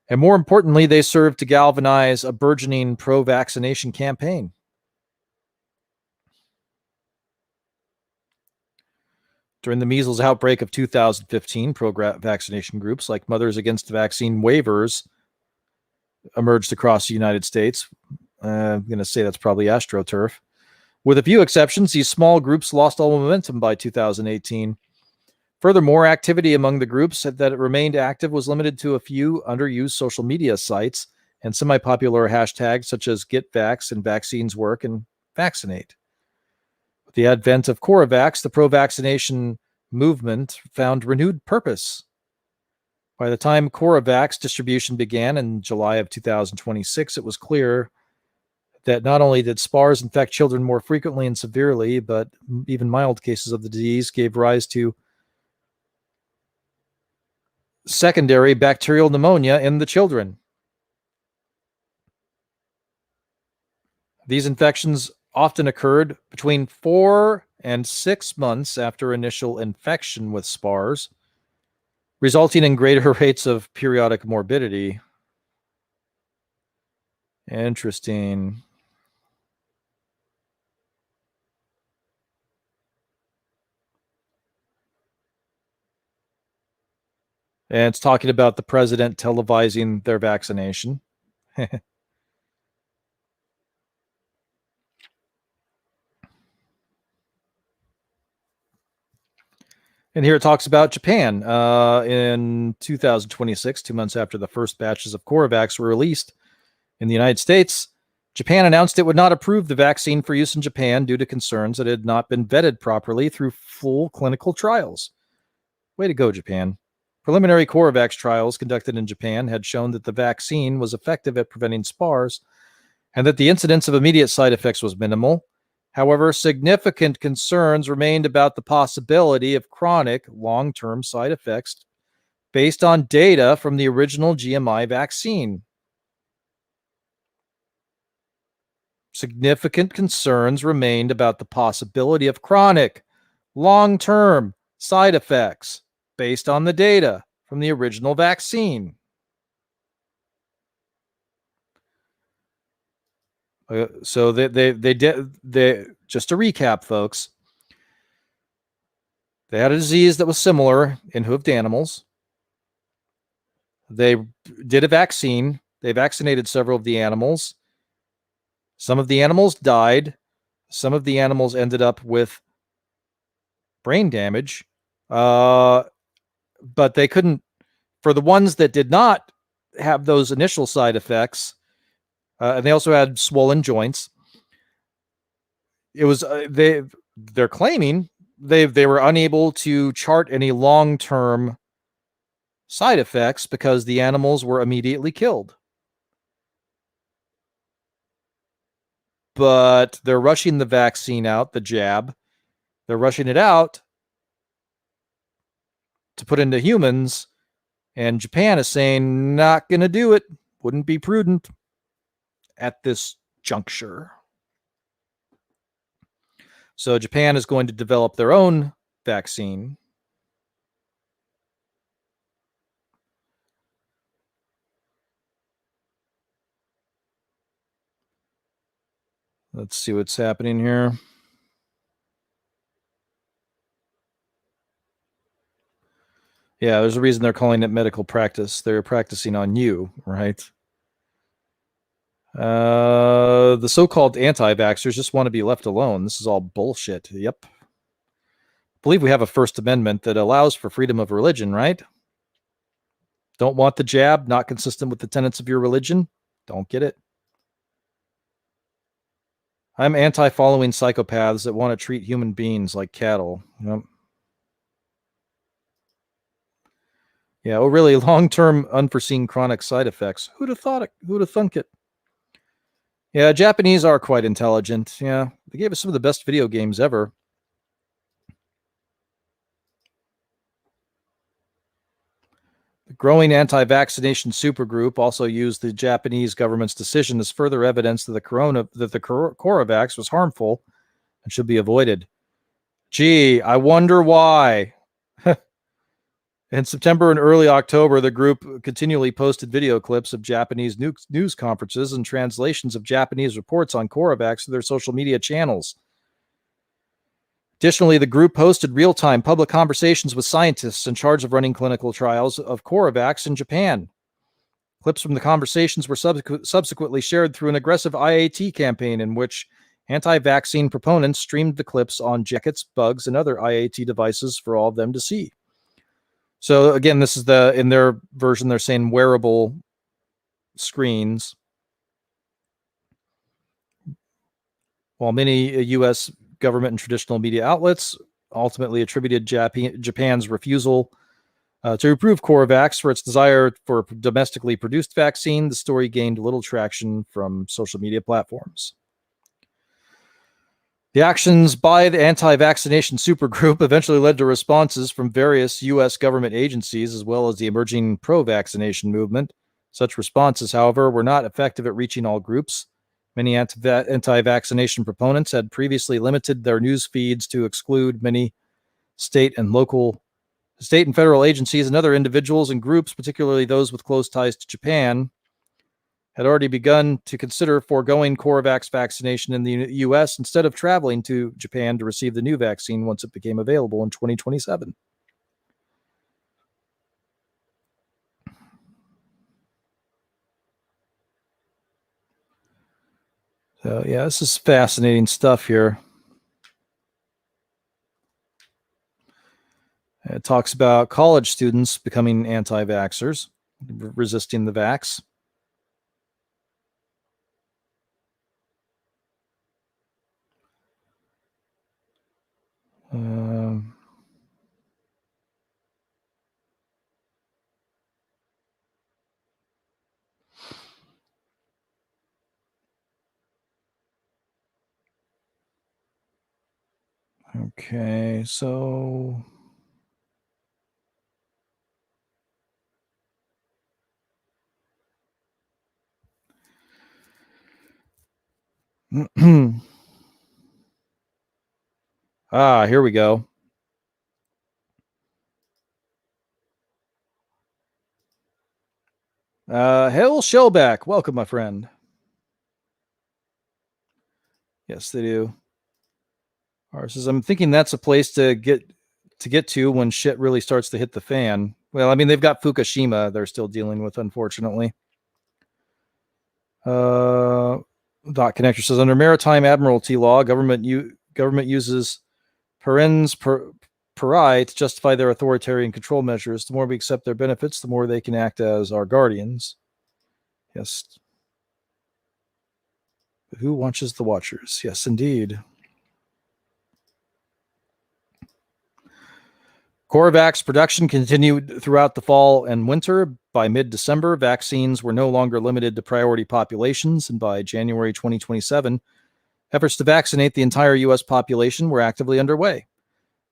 And more importantly, they served to galvanize a burgeoning pro-vaccination campaign. During the measles outbreak of 2015, pro-vaccination groups like Mothers Against Vaccine Waivers emerged across the United States. I'm going to say that's probably AstroTurf. With a few exceptions, these small groups lost all momentum by 2018. Furthermore, activity among the groups that remained active was limited to a few underused social media sites and semi-popular hashtags such as GetVax and Vaccines Work and Vaccinate. With the advent of Coravax, the pro-vaccination movement found renewed purpose. By the time Coravax distribution began in July of 2026, it was clear that not only did spars infect children more frequently and severely, but even mild cases of the disease gave rise to secondary bacterial pneumonia in the children. These infections often occurred between 4 and 6 months after initial infection with spars, resulting in greater rates of periodic morbidity. Interesting. And it's talking about the president televising their vaccination. And here it talks about Japan. In 2026, 2 months after the first batches of Coravax were released in the United States, Japan announced it would not approve the vaccine for use in Japan due to concerns that it had not been vetted properly through full clinical trials. Way to go, Japan. Preliminary Coravax trials conducted in Japan had shown that the vaccine was effective at preventing SPARS and that the incidence of immediate side effects was minimal. However, significant concerns remained about the possibility of chronic long-term side effects based on data from the original GMI vaccine. Significant concerns remained about the possibility of chronic long-term side effects based on the data from the original vaccine. So they just to recap, folks, they had a disease that was similar in hoofed animals. They did a vaccine. They vaccinated several of the animals. Some of the animals died. Some of the animals ended up with brain damage. But they couldn't, for the ones that did not have those initial side effects, and they also had swollen joints. It was they're claiming they were unable to chart any long-term side effects because the animals were immediately killed. But they're rushing the vaccine out, the jab. They're rushing it out to put into humans, and Japan is saying not going to do it. Wouldn't be prudent at this juncture. So Japan is going to develop their own vaccine. Let's see what's happening here. Yeah, there's a reason they're calling it medical practice. They're practicing on you, right? The so-called anti-vaxxers just want to be left alone. This is all bullshit. Yep. I believe we have a First Amendment that allows for freedom of religion, right? Don't want the jab, not consistent with the tenets of your religion? Don't get it. I'm anti-following psychopaths that want to treat human beings like cattle. Yep. Yeah, oh really, long-term unforeseen chronic side effects. Who'd have thought it? Who'd have thunk it? Yeah, Japanese are quite intelligent. Yeah, they gave us some of the best video games ever. The growing anti-vaccination supergroup also used the Japanese government's decision as further evidence that the Coravax was harmful and should be avoided. Gee, I wonder why. In September and early October, the group continually posted video clips of Japanese news conferences and translations of Japanese reports on Coravax to their social media channels. Additionally, the group hosted real-time public conversations with scientists in charge of running clinical trials of Coravax in Japan. Clips from the conversations were subsequently shared through an aggressive IAT campaign in which anti-vaccine proponents streamed the clips on jackets, bugs, and other IAT devices for all of them to see. So again, this is in their version, they're saying wearable screens. While many U.S. government and traditional media outlets ultimately attributed Japan's refusal to approve Coravax for its desire for a domestically produced vaccine, the story gained little traction from social media platforms. The actions by the anti-vaccination supergroup eventually led to responses from various U.S. government agencies, as well as the emerging pro-vaccination movement. Such responses, however, were not effective at reaching all groups. Many anti-vaccination proponents had previously limited their news feeds to exclude many state and federal agencies and other individuals and groups, particularly those with close ties to Japan, had already begun to consider foregoing Coravax vaccination in the U.S. instead of traveling to Japan to receive the new vaccine once it became available in 2027. So, yeah, this is fascinating stuff here. It talks about college students becoming anti-vaxxers, resisting the vax. Okay, so here we go. Hail Shellback, welcome, my friend. Yes, they do. Ours says, I'm thinking that's a place to get to when shit really starts to hit the fan. Well, I mean, they've got Fukushima they're still dealing with, unfortunately. Dot Connector says, under Maritime Admiralty law, government uses parens pari to justify their authoritarian control measures. The more we accept their benefits, the more they can act as our guardians. Yes. Who watches the watchers? Yes, indeed. CoreVax production continued throughout the fall and winter. By mid-December, vaccines were no longer limited to priority populations, and by January 2027, efforts to vaccinate the entire U.S. population were actively underway.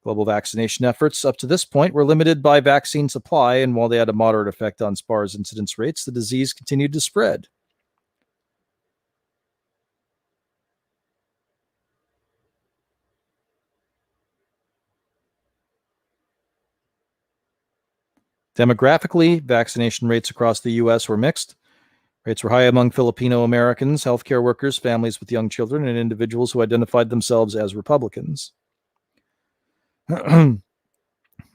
Global vaccination efforts up to this point were limited by vaccine supply, and while they had a moderate effect on SPARS incidence rates, the disease continued to spread. Demographically, vaccination rates across the U.S. were mixed. Rates were high among Filipino Americans, healthcare workers, families with young children, and individuals who identified themselves as Republicans.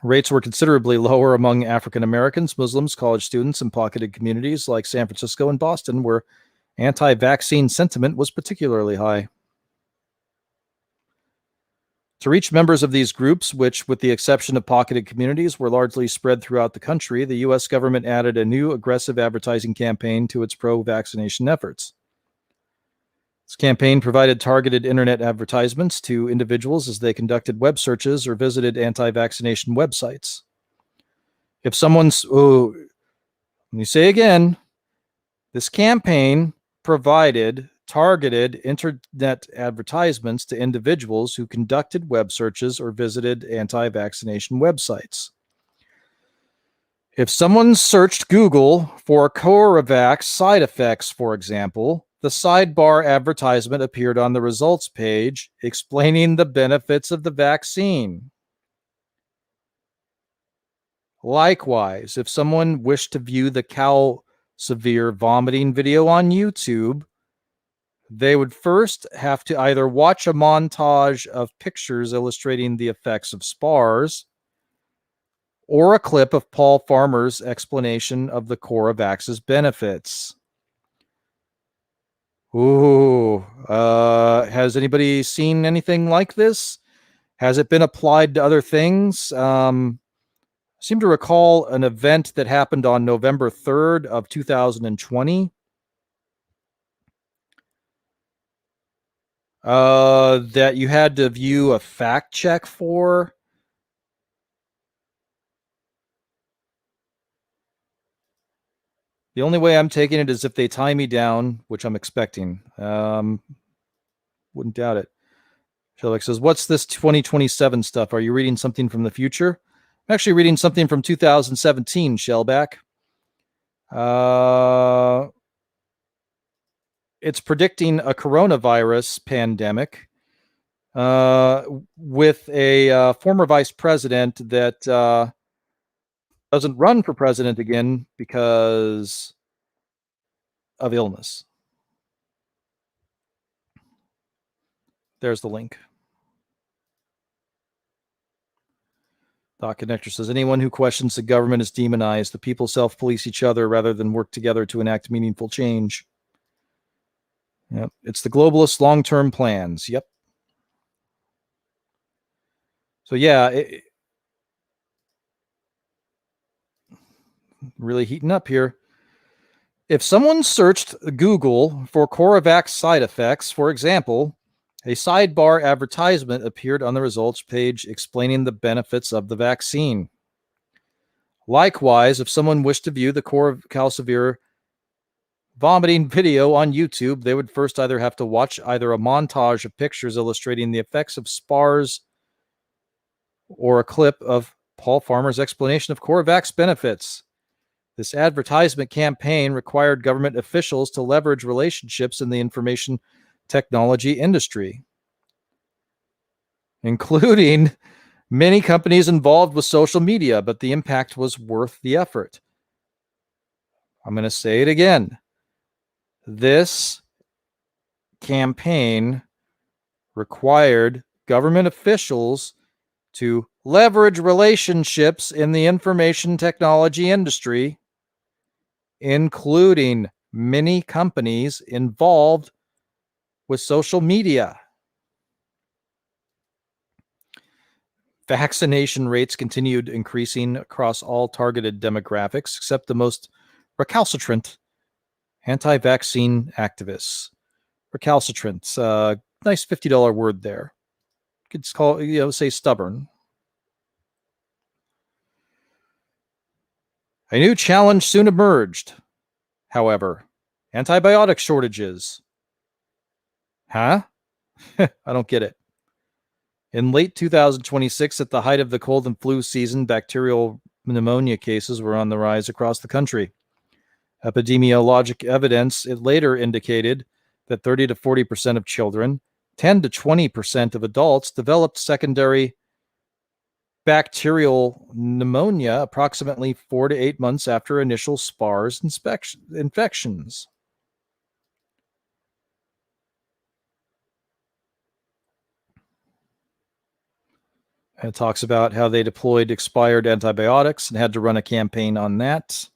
Rates were considerably lower among African Americans, Muslims, college students, and pocketed communities like San Francisco and Boston, where anti-vaccine sentiment was particularly high. To reach members of these groups, which, with the exception of pocketed communities, were largely spread throughout the country, the U.S. government added a new aggressive advertising campaign to its pro-vaccination efforts. This campaign provided targeted internet advertisements to individuals as they conducted web searches or visited anti-vaccination websites. If someone's, let me say again, this campaign provided targeted internet advertisements to individuals who conducted web searches or visited anti-vaccination websites. If someone searched Google for CoronaVax side effects, for example, the sidebar advertisement appeared on the results page explaining the benefits of the vaccine. Likewise, if someone wished to view the cow severe vomiting video on YouTube, they would first have to either watch a montage of pictures illustrating the effects of SPARS or a clip of Paul Farmer's explanation of the CoronaVax's benefits. Ooh, has anybody seen anything like this? Has it been applied to other things? I seem to recall an event that happened on November 3rd of 2020. That you had to view a fact check for. The only way I'm taking it is if they tie me down, which I'm expecting. Wouldn't doubt it. Shelbeck says, what's this 2027 stuff? Are you reading something from the future? I'm actually reading something from 2017, Shellback. It's predicting a coronavirus pandemic with a former vice president that doesn't run for president again because of illness. There's the link. Doc Connector says, anyone who questions the government is demonized. The people self-police each other rather than work together to enact meaningful change. Yep. It's the globalist long-term plans. Yep. So yeah, really heating up here. If someone searched Google for Coravax side effects, for example, a sidebar advertisement appeared on the results page explaining the benefits of the vaccine. Likewise, if someone wished to view the Calcivir vomiting video on YouTube, they would first either have to watch either a montage of pictures illustrating the effects of SPARS or a clip of Paul Farmer's explanation of Coravax benefits. This advertisement campaign required government officials to leverage relationships in the information technology industry, including many companies involved with social media, but the impact was worth the effort. I'm going to say it again. This campaign required government officials to leverage relationships in the information technology industry, including many companies involved with social media. Vaccination rates continued increasing across all targeted demographics, except the most recalcitrant anti-vaccine activists. Recalcitrant, nice $50 word there. You could call, say stubborn. A new challenge soon emerged, however. Antibiotic shortages. Huh? I don't get it. In late 2026, at the height of the cold and flu season, bacterial pneumonia cases were on the rise across the country. Epidemiologic evidence it later indicated that 30 to 40% of children, 10 to 20% of adults developed secondary bacterial pneumonia approximately 4 to 8 months after initial SPARS infections. And it talks about how they deployed expired antibiotics and had to run a campaign on that.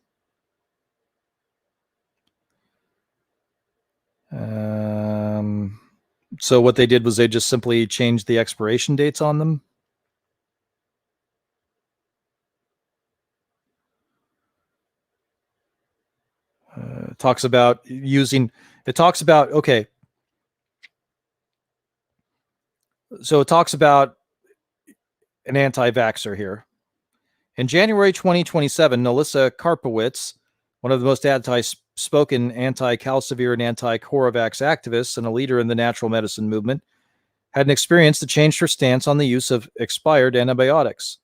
So what they did was they just simply changed the expiration dates on them. It talks about okay. So it talks about an anti-vaxxer here. In January 2027, Alyssa Karpowitz, one of the most outspoken anti-Calcivir and anti-Coravax activists and a leader in the natural medicine movement, had an experience that changed her stance on the use of expired antibiotics.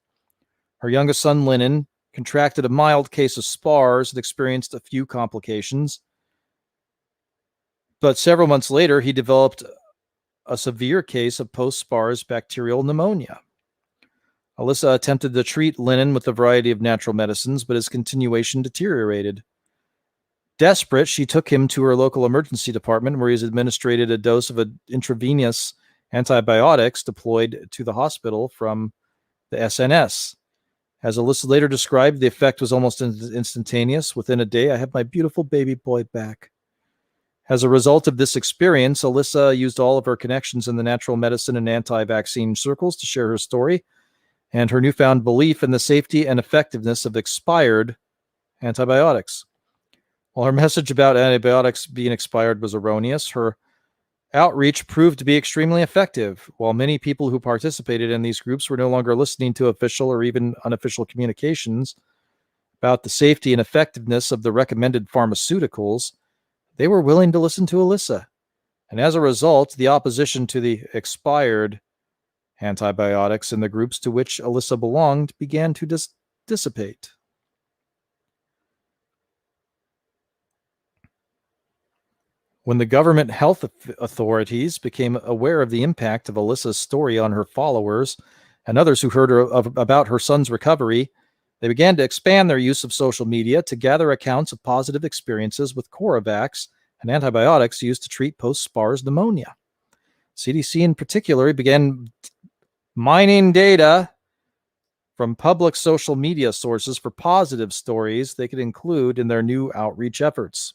Her youngest son, Lennon, contracted a mild case of SPARS and experienced a few complications. But several months later, he developed a severe case of post-SPARS bacterial pneumonia. Alyssa attempted to treat Lennon with a variety of natural medicines, but his continuation deteriorated. Desperate, she took him to her local emergency department, where he was administered a dose of intravenous antibiotics deployed to the hospital from the SNS. As Alyssa later described, the effect was almost instantaneous. Within a day, I have my beautiful baby boy back. As a result of this experience, Alyssa used all of her connections in the natural medicine and anti-vaccine circles to share her story and her newfound belief in the safety and effectiveness of expired antibiotics. While her message about antibiotics being expired was erroneous, her outreach proved to be extremely effective. While many people who participated in these groups were no longer listening to official or even unofficial communications about the safety and effectiveness of the recommended pharmaceuticals, they were willing to listen to Alyssa. And as a result, the opposition to the expired antibiotics in the groups to which Alyssa belonged began to dissipate. When the government health authorities became aware of the impact of Alyssa's story on her followers and others who heard about her son's recovery, they began to expand their use of social media to gather accounts of positive experiences with Coravax and antibiotics used to treat post-SPARS pneumonia. CDC in particular began mining data from public social media sources for positive stories they could include in their new outreach efforts.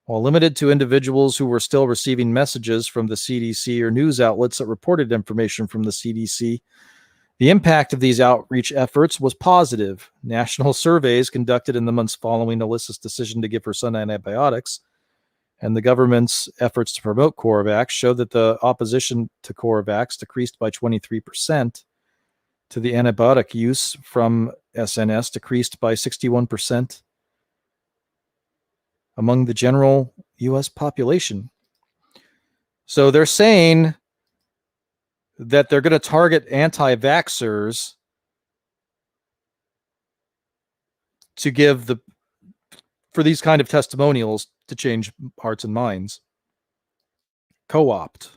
While limited to individuals who were still receiving messages from the CDC or news outlets that reported information from the CDC, The impact of these outreach efforts was positive. National surveys conducted in the months following Alyssa's decision to give her son antibiotics and the government's efforts to promote Coravax showed that the opposition to Coravax decreased by 23%, to the antibiotic use from SNS decreased by 61% among the general U.S. population. So they're saying that they're going to target anti-vaxxers to give for these kind of testimonials to change hearts and minds. Co-opt.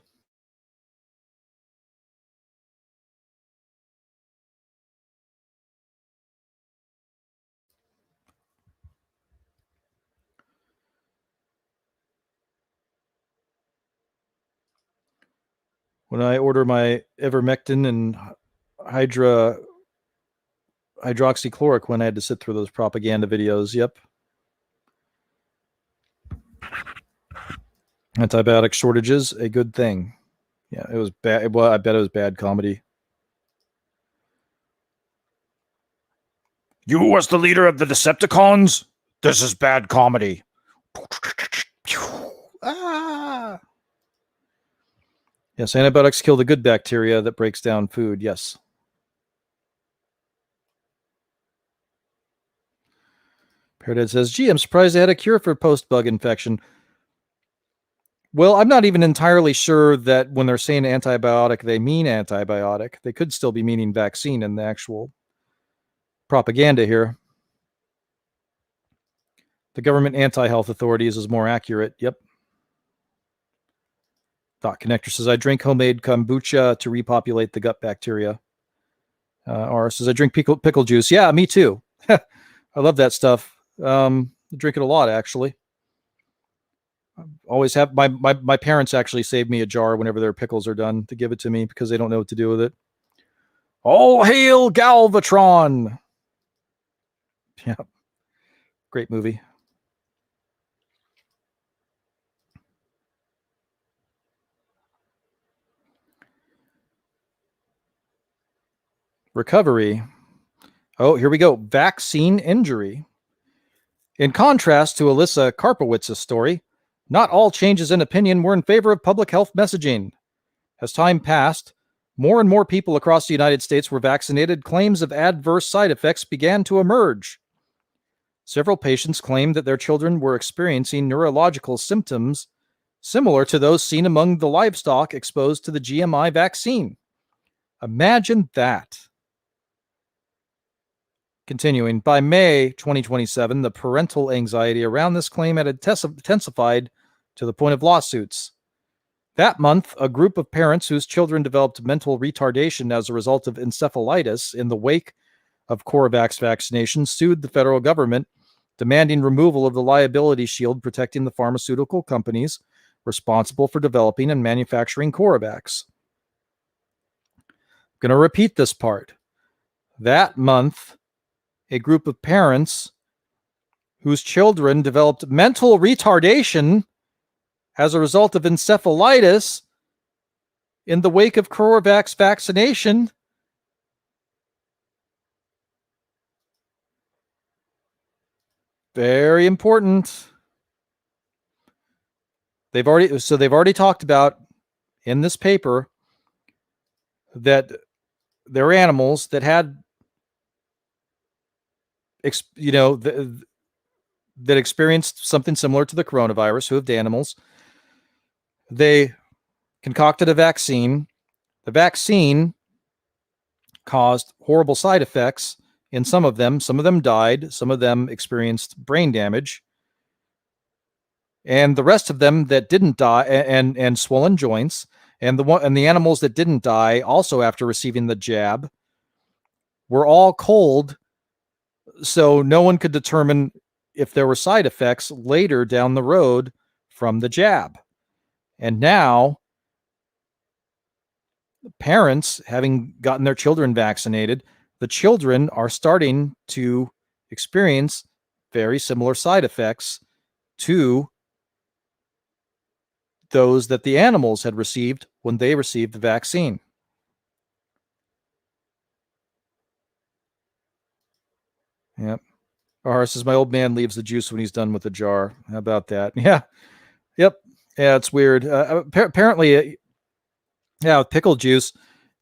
When I order my ivermectin and hydroxychloroquine, I had to sit through those propaganda videos. Yep. Antibiotic shortages, a good thing. Yeah, it was bad. Well, I bet it was bad comedy. You as the leader of the Decepticons? This is bad comedy. Ah. Yes, antibiotics kill the good bacteria that breaks down food. Yes. Paradise says, gee, I'm surprised they had a cure for post-bug infection. Well, I'm not even entirely sure that when they're saying antibiotic, they mean antibiotic. They could still be meaning vaccine in the actual propaganda here. The government anti-health authorities is more accurate. Yep. Thought Connector says, I drink homemade kombucha to repopulate the gut bacteria. R says, I drink pickle juice. Yeah, me too. I love that stuff. I drink it a lot, actually. Always have my parents actually save me a jar whenever their pickles are done to give it to me because they don't know what to do with it. All hail Galvatron! Yeah, great movie. Recovery. Oh, here we go. Vaccine injury. In contrast to Alyssa Karpowitz's story, not all changes in opinion were in favor of public health messaging. As time passed, more and more people across the United States were vaccinated. Claims of adverse side effects began to emerge. Several patients claimed that their children were experiencing neurological symptoms similar to those seen among the livestock exposed to the GMI vaccine. Imagine that. Continuing, by May 2027, the parental anxiety around this claim had intensified to the point of lawsuits. That month, a group of parents whose children developed mental retardation as a result of encephalitis in the wake of Coravax vaccination sued the federal government, demanding removal of the liability shield protecting the pharmaceutical companies responsible for developing and manufacturing Coravax. I'm going to repeat this part. That month, a group of parents whose children developed mental retardation as a result of encephalitis in the wake of Coravax vaccination very important. They've already talked about in this paper that there are animals that had that experienced something similar to the coronavirus, hooved animals. They concocted a vaccine. The vaccine caused horrible side effects in some of them. Some of them died. Some of them experienced brain damage. And the rest of them that didn't die and swollen joints. And the animals that didn't die also after receiving the jab were all cold. So no one could determine if there were side effects later down the road from the jab. And now, parents having gotten their children vaccinated, the children are starting to experience very similar side effects to those that the animals had received when they received the vaccine. Yep. Or says my old man leaves the juice when he's done with the jar. How about that? Yeah. Yep. Yeah, it's weird. Apparently, yeah, with pickle juice.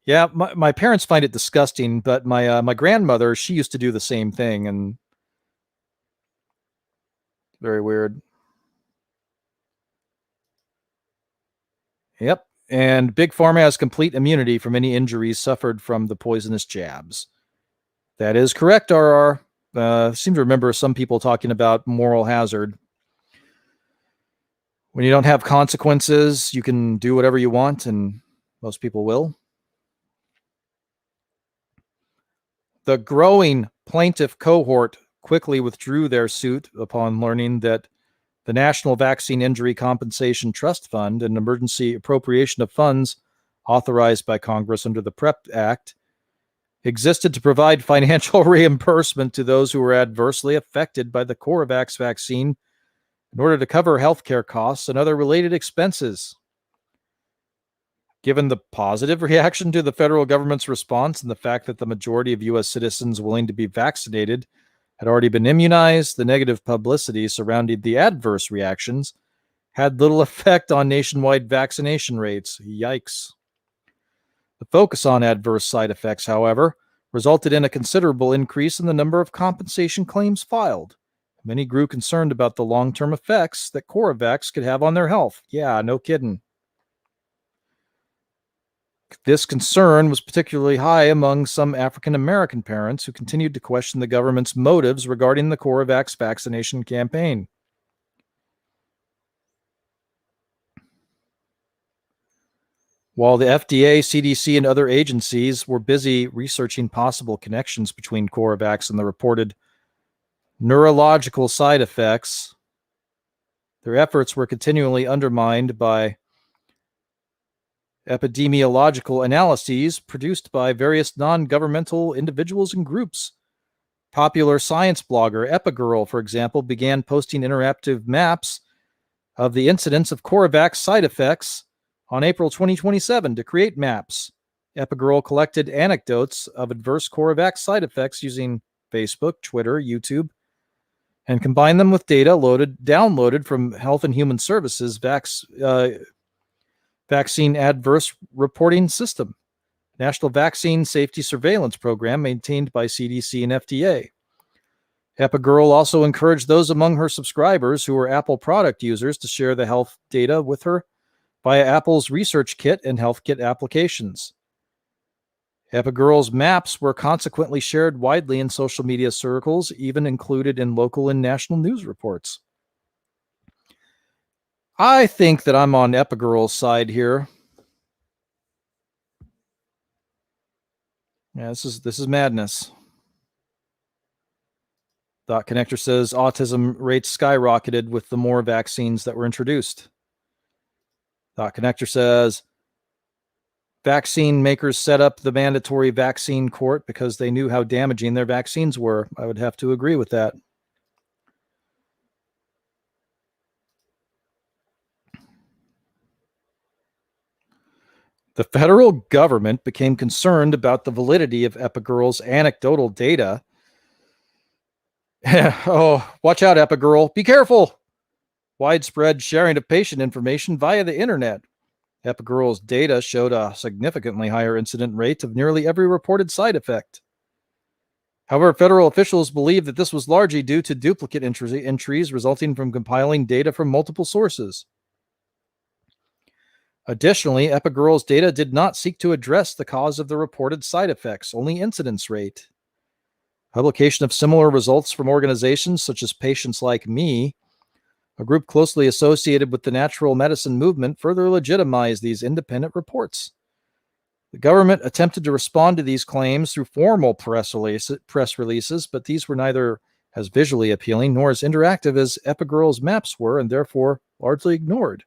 Yeah, my parents find it disgusting, but my grandmother, she used to do the same thing, and very weird. Yep. And Big Pharma has complete immunity from any injuries suffered from the poisonous jabs. That is correct, RR. I seem to remember some people talking about moral hazard. When you don't have consequences, you can do whatever you want, and most people will. The growing plaintiff cohort quickly withdrew their suit upon learning that the National Vaccine Injury Compensation Trust Fund, an emergency appropriation of funds authorized by Congress under the PrEP Act, existed to provide financial reimbursement to those who were adversely affected by the CoroVax vaccine in order to cover healthcare costs and other related expenses. Given the positive reaction to the federal government's response and the fact that the majority of U.S. citizens willing to be vaccinated had already been immunized, the negative publicity surrounding the adverse reactions had little effect on nationwide vaccination rates. Yikes. The focus on adverse side effects, however, resulted in a considerable increase in the number of compensation claims filed. Many grew concerned about the long-term effects that CoroVax could have on their health. Yeah, no kidding. This concern was particularly high among some African American parents who continued to question the government's motives regarding the CoroVax vaccination campaign. While the FDA, CDC, and other agencies were busy researching possible connections between CoroVax and the reported neurological side effects, their efforts were continually undermined by epidemiological analyses produced by various non-governmental individuals and groups. Popular science blogger Epigirl, for example, began posting interactive maps of the incidence of CoroVax side effects on April 2027 to create maps. Epigirl collected anecdotes of adverse CoroVax side effects using Facebook, Twitter, YouTube, and combined them with data downloaded from Health and Human Services Vaccine Adverse Reporting System, National Vaccine Safety Surveillance Program maintained by CDC and FDA. Epigirl also encouraged those among her subscribers who were Apple product users to share the health data with her via Apple's Research Kit and Health Kit applications. Epigirl's maps were consequently shared widely in social media circles, even included in local and national news reports. I think that I'm on Epigirl's side here. Yeah, this is madness. Dot Connector says autism rates skyrocketed with the more vaccines that were introduced. Dot Connector says vaccine makers set up the mandatory vaccine court because they knew how damaging their vaccines were. I would have to agree with that. The federal government became concerned about the validity of Epigirl's anecdotal data. Oh, watch out, Epigirl. Be careful. Widespread sharing of patient information via the internet. Epigirl's data showed a significantly higher incident rate of nearly every reported side effect. However, federal officials believe that this was largely due to duplicate entries resulting from compiling data from multiple sources. Additionally, Epigirl's data did not seek to address the cause of the reported side effects, only incidence rate. Publication of similar results from organizations such as Patients Like Me, a group closely associated with the natural medicine movement, further legitimized these independent reports. The government attempted to respond to these claims through formal press releases, but these were neither as visually appealing nor as interactive as Epigirl's maps were, and therefore largely ignored.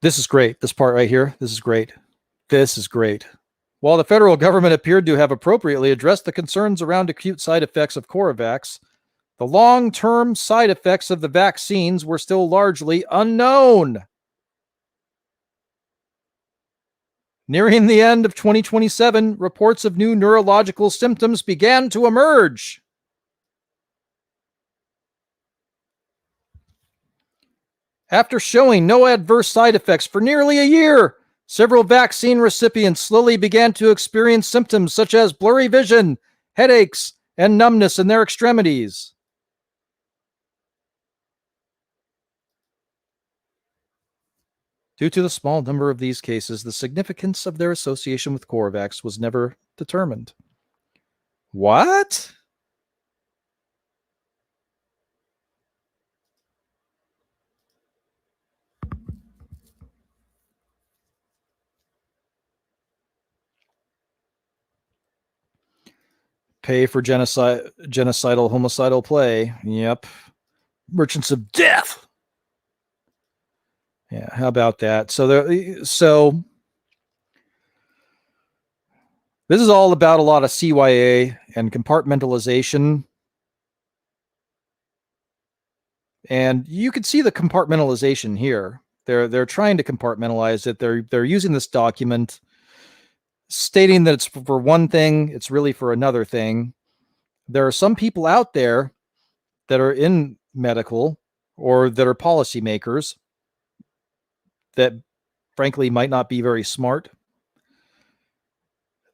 This is great. This part right here. This is great. This is great. While the federal government appeared to have appropriately addressed the concerns around acute side effects of CoroVax, the long-term side effects of the vaccines were still largely unknown. Nearing the end of 2027, reports of new neurological symptoms began to emerge. After showing no adverse side effects for nearly a year, several vaccine recipients slowly began to experience symptoms such as blurry vision, headaches, and numbness in their extremities. Due to the small number of these cases, the significance of their association with Corvax was never determined. What? Pay for genocidal homicidal play. Yep. Merchants of Death. Yeah, how about that? So this is all about a lot of CYA and compartmentalization. And you can see the compartmentalization here. They're trying to compartmentalize it. They're using this document stating that it's for one thing, it's really for another thing. There are some people out there that are in medical or that are policymakers that frankly might not be very smart,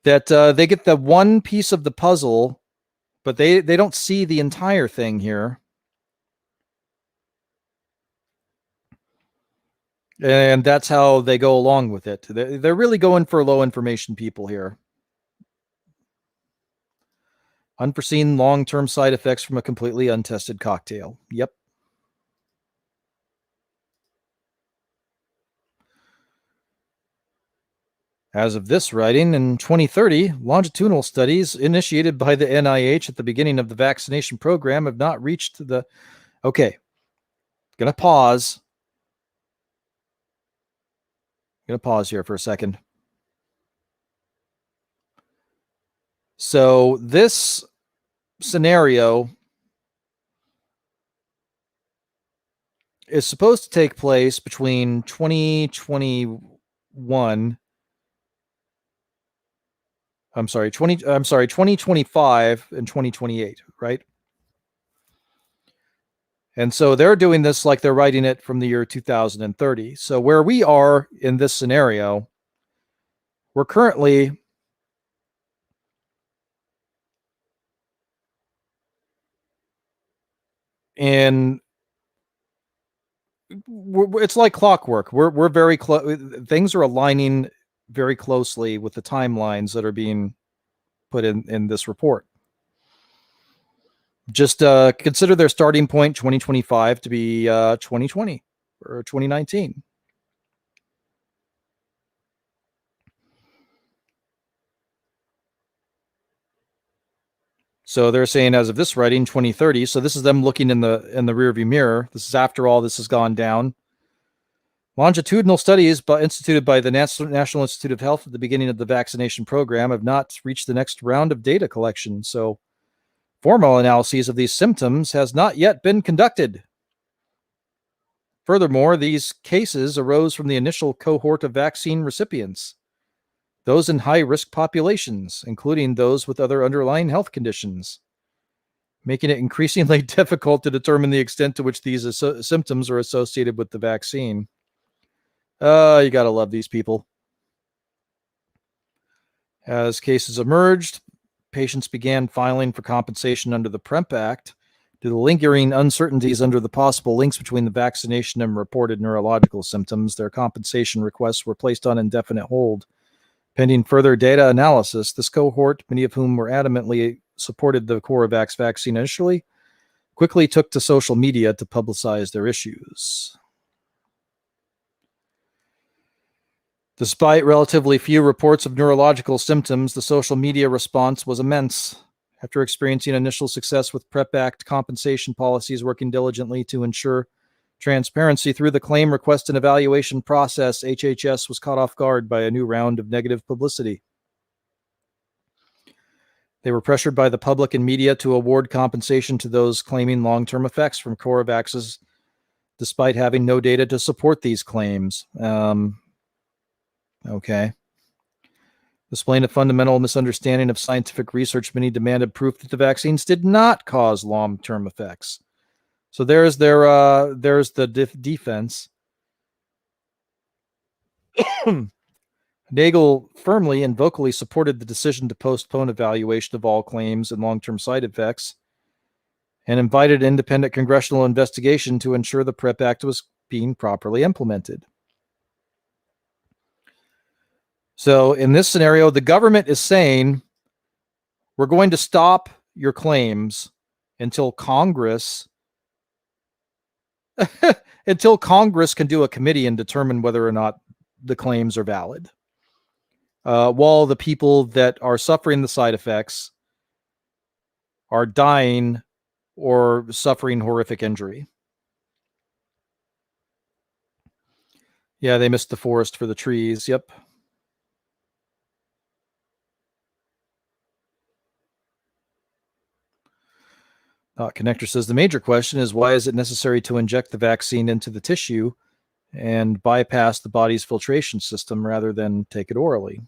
that they get the one piece of the puzzle, but they don't see the entire thing here. And that's how they go along with it. They're really going for low information people here. Unforeseen long-term side effects from a completely untested cocktail. Yep. As of this writing, in 2030, longitudinal studies initiated by the NIH at the beginning of the vaccination program have not reached the... Okay. Gonna pause. Gonna pause here for a second. So this scenario is supposed to take place between 2021 2025 and 2028, right? And so they're doing this like they're writing it from the year 2030. So where we are in this scenario, we're currently in... it's like clockwork. We're very close. Things are aligning very closely with the timelines that are being put in this report. Just consider their starting point 2025 to be 2020 or 2019. So they're saying as of this writing, 2030. So this is them looking in the rearview mirror. This is after all this has gone down. Longitudinal studies instituted by the National Institute of Health at the beginning of the vaccination program have not reached the next round of data collection. So formal analyses of these symptoms has not yet been conducted. Furthermore, these cases arose from the initial cohort of vaccine recipients, those in high-risk populations, including those with other underlying health conditions, making it increasingly difficult to determine the extent to which these symptoms are associated with the vaccine. You gotta love these people. As cases emerged, patients began filing for compensation under the PrEP Act. Due to the lingering uncertainties under the possible links between the vaccination and reported neurological symptoms, their compensation requests were placed on indefinite hold. Pending further data analysis, this cohort, many of whom were adamantly supported the Corvax vaccine initially, quickly took to social media to publicize their issues. Despite relatively few reports of neurological symptoms, the social media response was immense. After experiencing initial success with PrEP Act compensation policies working diligently to ensure transparency through the claim request and evaluation process, HHS was caught off guard by a new round of negative publicity. They were pressured by the public and media to award compensation to those claiming long-term effects from Corvaxes, despite having no data to support these claims. Okay. Displaying a fundamental misunderstanding of scientific research, many demanded proof that the vaccines did not cause long-term effects. So there's the defense. Nagel firmly and vocally supported the decision to postpone evaluation of all claims and long-term side effects, and invited independent congressional investigation to ensure the PrEP Act was being properly implemented. So in this scenario, the government is saying, we're going to stop your claims until Congress can do a committee and determine whether or not the claims are valid. While the people that are suffering the side effects are dying or suffering horrific injury. Yeah, they missed the forest for the trees. Yep. Connector says the major question is, why is it necessary to inject the vaccine into the tissue and bypass the body's filtration system rather than take it orally?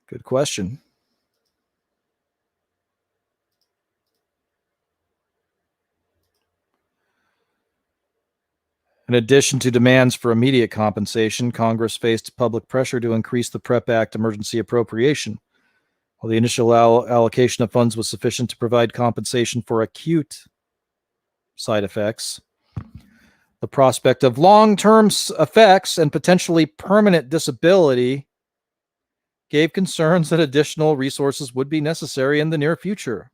Good question. In addition to demands for immediate compensation, Congress faced public pressure to increase the PrEP Act emergency appropriation. While the initial allocation of funds was sufficient to provide compensation for acute side effects, the prospect of long-term effects and potentially permanent disability gave concerns that additional resources would be necessary in the near future.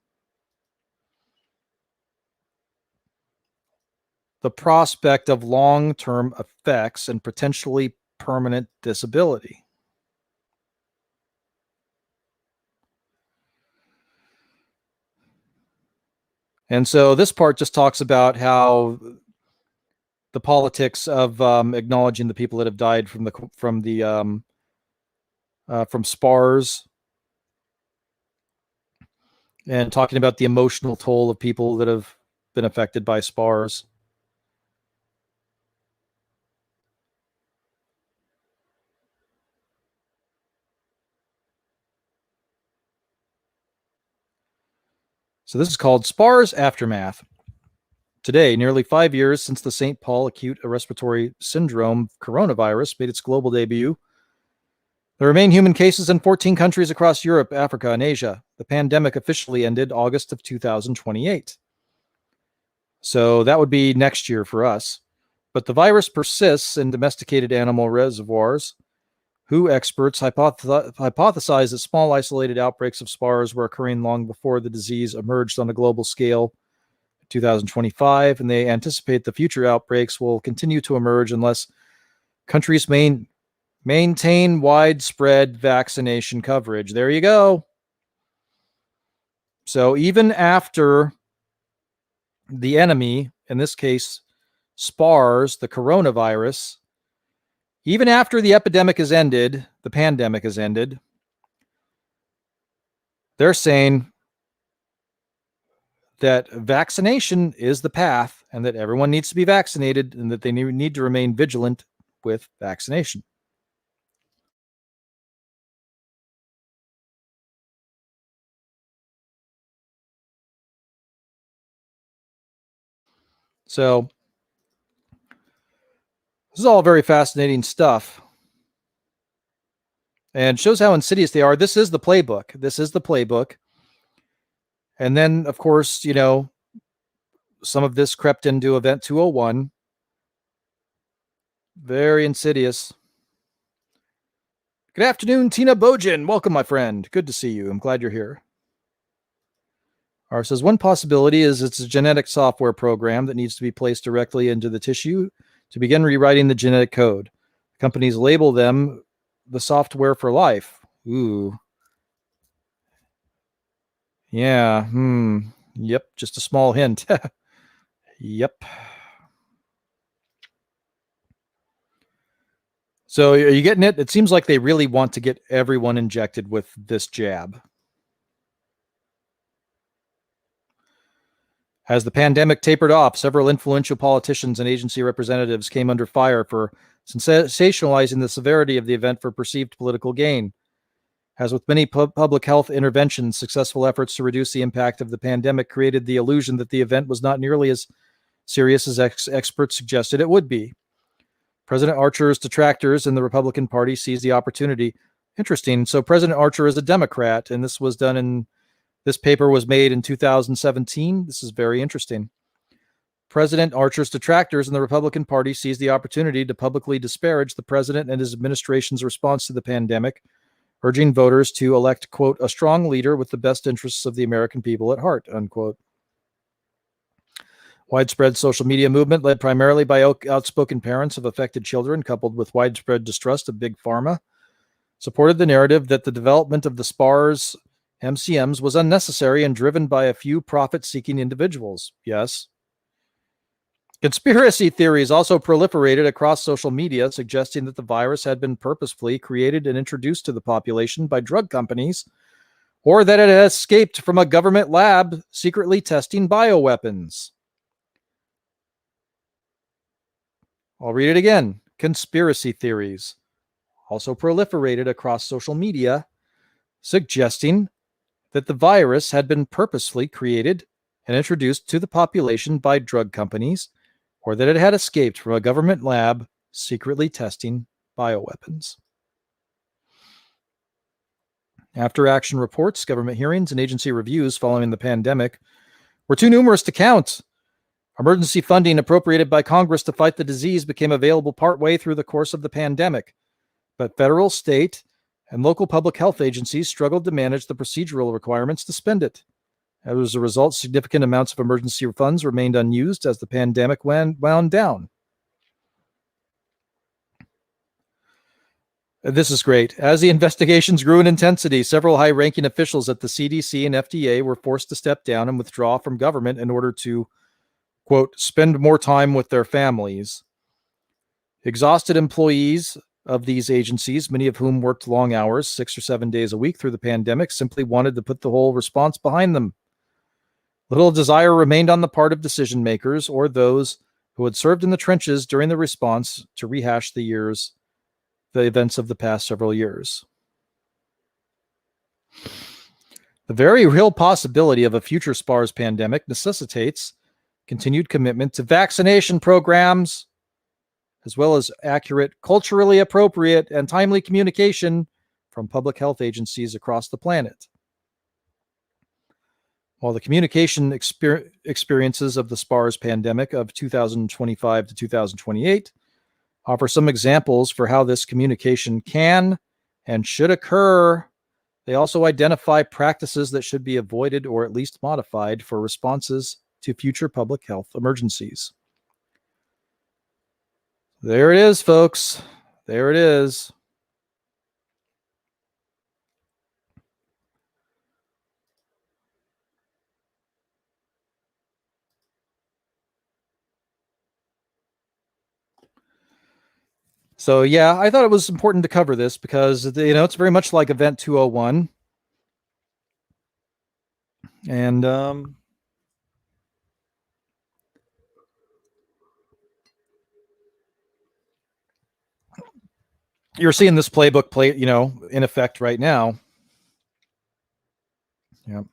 The prospect of long-term effects and potentially permanent disability. And so this part just talks about how the politics of acknowledging the people that have died from SPARS, and talking about the emotional toll of people that have been affected by SPARS. So this is called SPARS Aftermath. Today, nearly 5 years since the St. Paul acute respiratory syndrome coronavirus made its global debut, there remain human cases in 14 countries across Europe, Africa, and Asia. The pandemic officially ended August of 2028. So that would be next year for us. But the virus persists in domesticated animal reservoirs. WHO experts hypothesize that small isolated outbreaks of SPARS were occurring long before the disease emerged on a global scale in 2025, and they anticipate the future outbreaks will continue to emerge unless countries maintain widespread vaccination coverage. There you go. So even after the enemy, in this case, SPARS, the coronavirus, even after the epidemic has ended, the pandemic has ended, they're saying that vaccination is the path and that everyone needs to be vaccinated and that they need to remain vigilant with vaccination. So this is all very fascinating stuff. And shows how insidious they are. This is the playbook. This is the playbook. And then, of course, you know, some of this crept into Event 201. Very insidious. Good afternoon, Tina Bojan. Welcome, my friend. Good to see you. I'm glad you're here. R says, one possibility is it's a genetic software program that needs to be placed directly into the tissue to begin rewriting the genetic code. Companies label them the software for life. Ooh. Yeah. Yep. Just a small hint. Yep. So are you getting it? It seems like they really want to get everyone injected with this jab. As the pandemic tapered off, several influential politicians and agency representatives came under fire for sensationalizing the severity of the event for perceived political gain. As with many public health interventions, successful efforts to reduce the impact of the pandemic created the illusion that the event was not nearly as serious as experts suggested it would be. President Archer's detractors in the Republican Party seized the opportunity. Interesting. So President Archer is a Democrat, and this paper was made in 2017. This is very interesting. President Archer's detractors in the Republican Party seized the opportunity to publicly disparage the president and his administration's response to the pandemic, urging voters to elect, quote, a strong leader with the best interests of the American people at heart, unquote. Widespread social media movement led primarily by outspoken parents of affected children, coupled with widespread distrust of big pharma, supported the narrative that the development of the SPARS MCMs was unnecessary and driven by a few profit-seeking individuals. Yes. Conspiracy theories also proliferated across social media, suggesting that the virus had been purposefully created and introduced to the population by drug companies, or that it had escaped from a government lab secretly testing bioweapons. I'll read it again. Conspiracy theories also proliferated across social media, suggesting that the virus had been purposefully created and introduced to the population by drug companies, or that it had escaped from a government lab secretly testing bioweapons. After action reports, government hearings, and agency reviews following the pandemic were too numerous to count. Emergency funding appropriated by Congress to fight the disease became available partway through the course of the pandemic, but federal, state, and local public health agencies struggled to manage the procedural requirements to spend it. As a result, significant amounts of emergency funds remained unused as the pandemic wound down. This is great. As the investigations grew in intensity, several high-ranking officials at the CDC and FDA were forced to step down and withdraw from government in order to, quote, spend more time with their families. Exhausted employees of these agencies, many of whom worked long hours, 6 or 7 days a week through the pandemic, simply wanted to put the whole response behind them. Little desire remained on the part of decision makers or those who had served in the trenches during the response to rehash the events of the past several years. The very real possibility of a future SPARS pandemic necessitates continued commitment to vaccination programs, as well as accurate, culturally appropriate, and timely communication from public health agencies across the planet. While the communication experiences of the SPARS pandemic of 2025 to 2028 offer some examples for how this communication can and should occur, they also identify practices that should be avoided or at least modified for responses to future public health emergencies. There it is, folks. There it is. So, yeah, I thought it was important to cover this because, it's very much like Event 201. And, you're seeing this playbook in effect right now. Yep.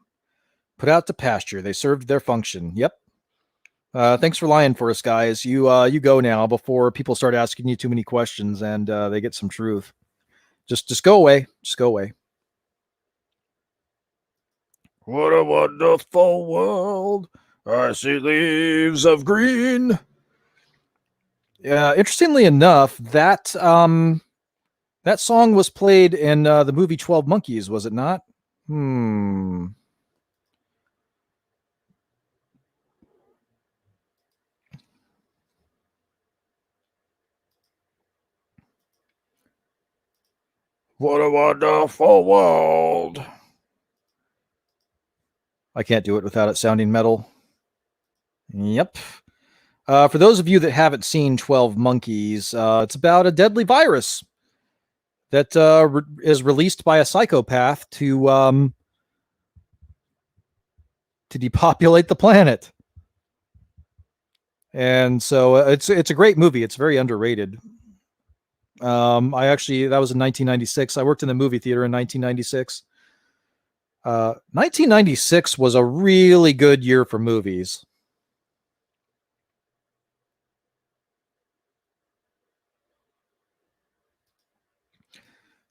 Put out to pasture. They served their function. Yep. Thanks for lying for us, guys. You go now before people start asking you too many questions and they get some truth. Just go away. Just go away. What a wonderful world. I see leaves of green. Yeah, interestingly enough, that song was played in the movie 12 Monkeys, was it not? What a wonderful world. I can't do it without it sounding metal. Yep. For those of you that haven't seen 12 Monkeys, it's about a deadly virus that is released by a psychopath to depopulate the planet. And so it's a great movie. It's very underrated. That was in 1996. I worked in the movie theater in 1996. 1996 was a really good year for movies.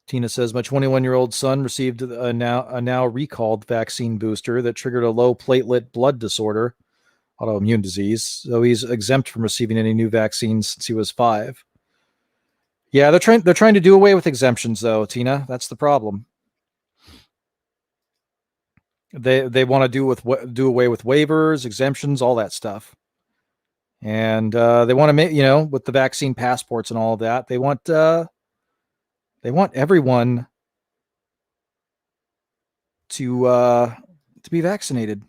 Tina says, my 21-year-old son received a now recalled vaccine booster that triggered a low platelet blood disorder, autoimmune disease. So he's exempt from receiving any new vaccines since he was 5. Yeah, they're trying to do away with exemptions, though, Tina. That's the problem. They want to do away with waivers, exemptions, all that stuff, and they want to make, with the vaccine passports and all of that. They want everyone to be vaccinated.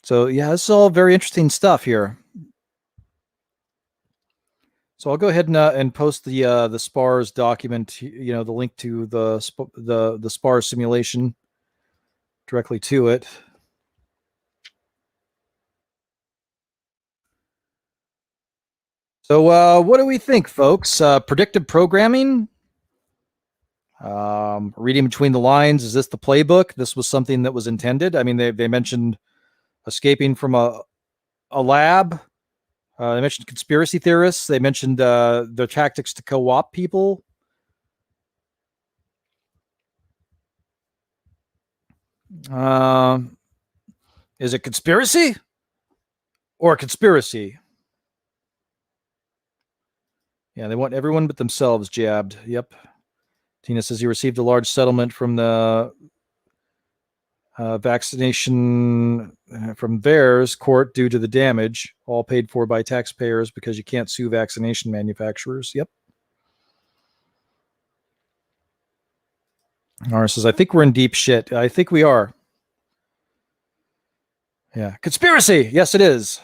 So yeah, this is all very interesting stuff here. So I'll go ahead and post the SPARS document, the link to the SPARS simulation directly to it. So what do we think, folks? Predictive programming? Reading between the lines, is this the playbook? This was something that was intended. I mean, they mentioned escaping from a lab. They mentioned conspiracy theorists. They mentioned their tactics to co-opt people. Is it conspiracy or conspiracy? Yeah, they want everyone but themselves jabbed. Yep. Tina says he received a large settlement from the vaccination from theirs court due to the damage, all paid for by taxpayers because you can't sue vaccination manufacturers. Yep. Nara says, I think we're in deep shit. I think we are. Yeah. Conspiracy. Yes, it is.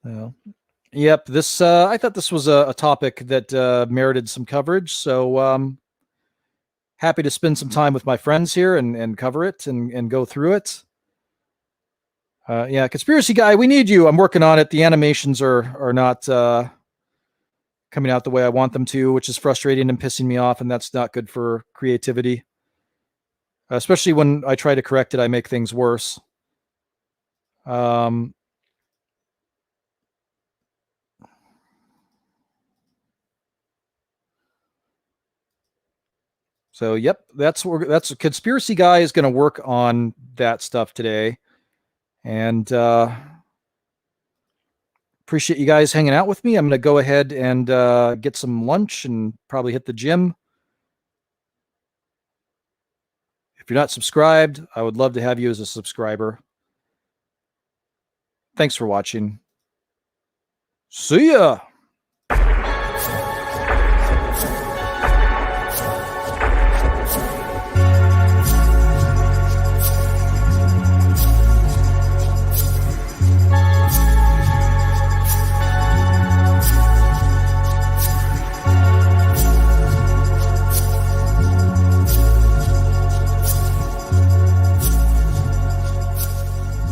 Well, yep. This I thought this was a topic that merited some coverage. So happy to spend some time with my friends here and cover it and go through it. Yeah, conspiracy guy, we need you. I'm working on it. The animations are not coming out the way I want them to, which is frustrating and pissing me off, and that's not good for creativity. Especially when I try to correct it, I make things worse. So, yep, that's a conspiracy guy is going to work on that stuff today, and appreciate you guys hanging out with me. I'm going to go ahead and get some lunch and probably hit the gym. If you're not subscribed, I would love to have you as a subscriber. Thanks for watching. See ya.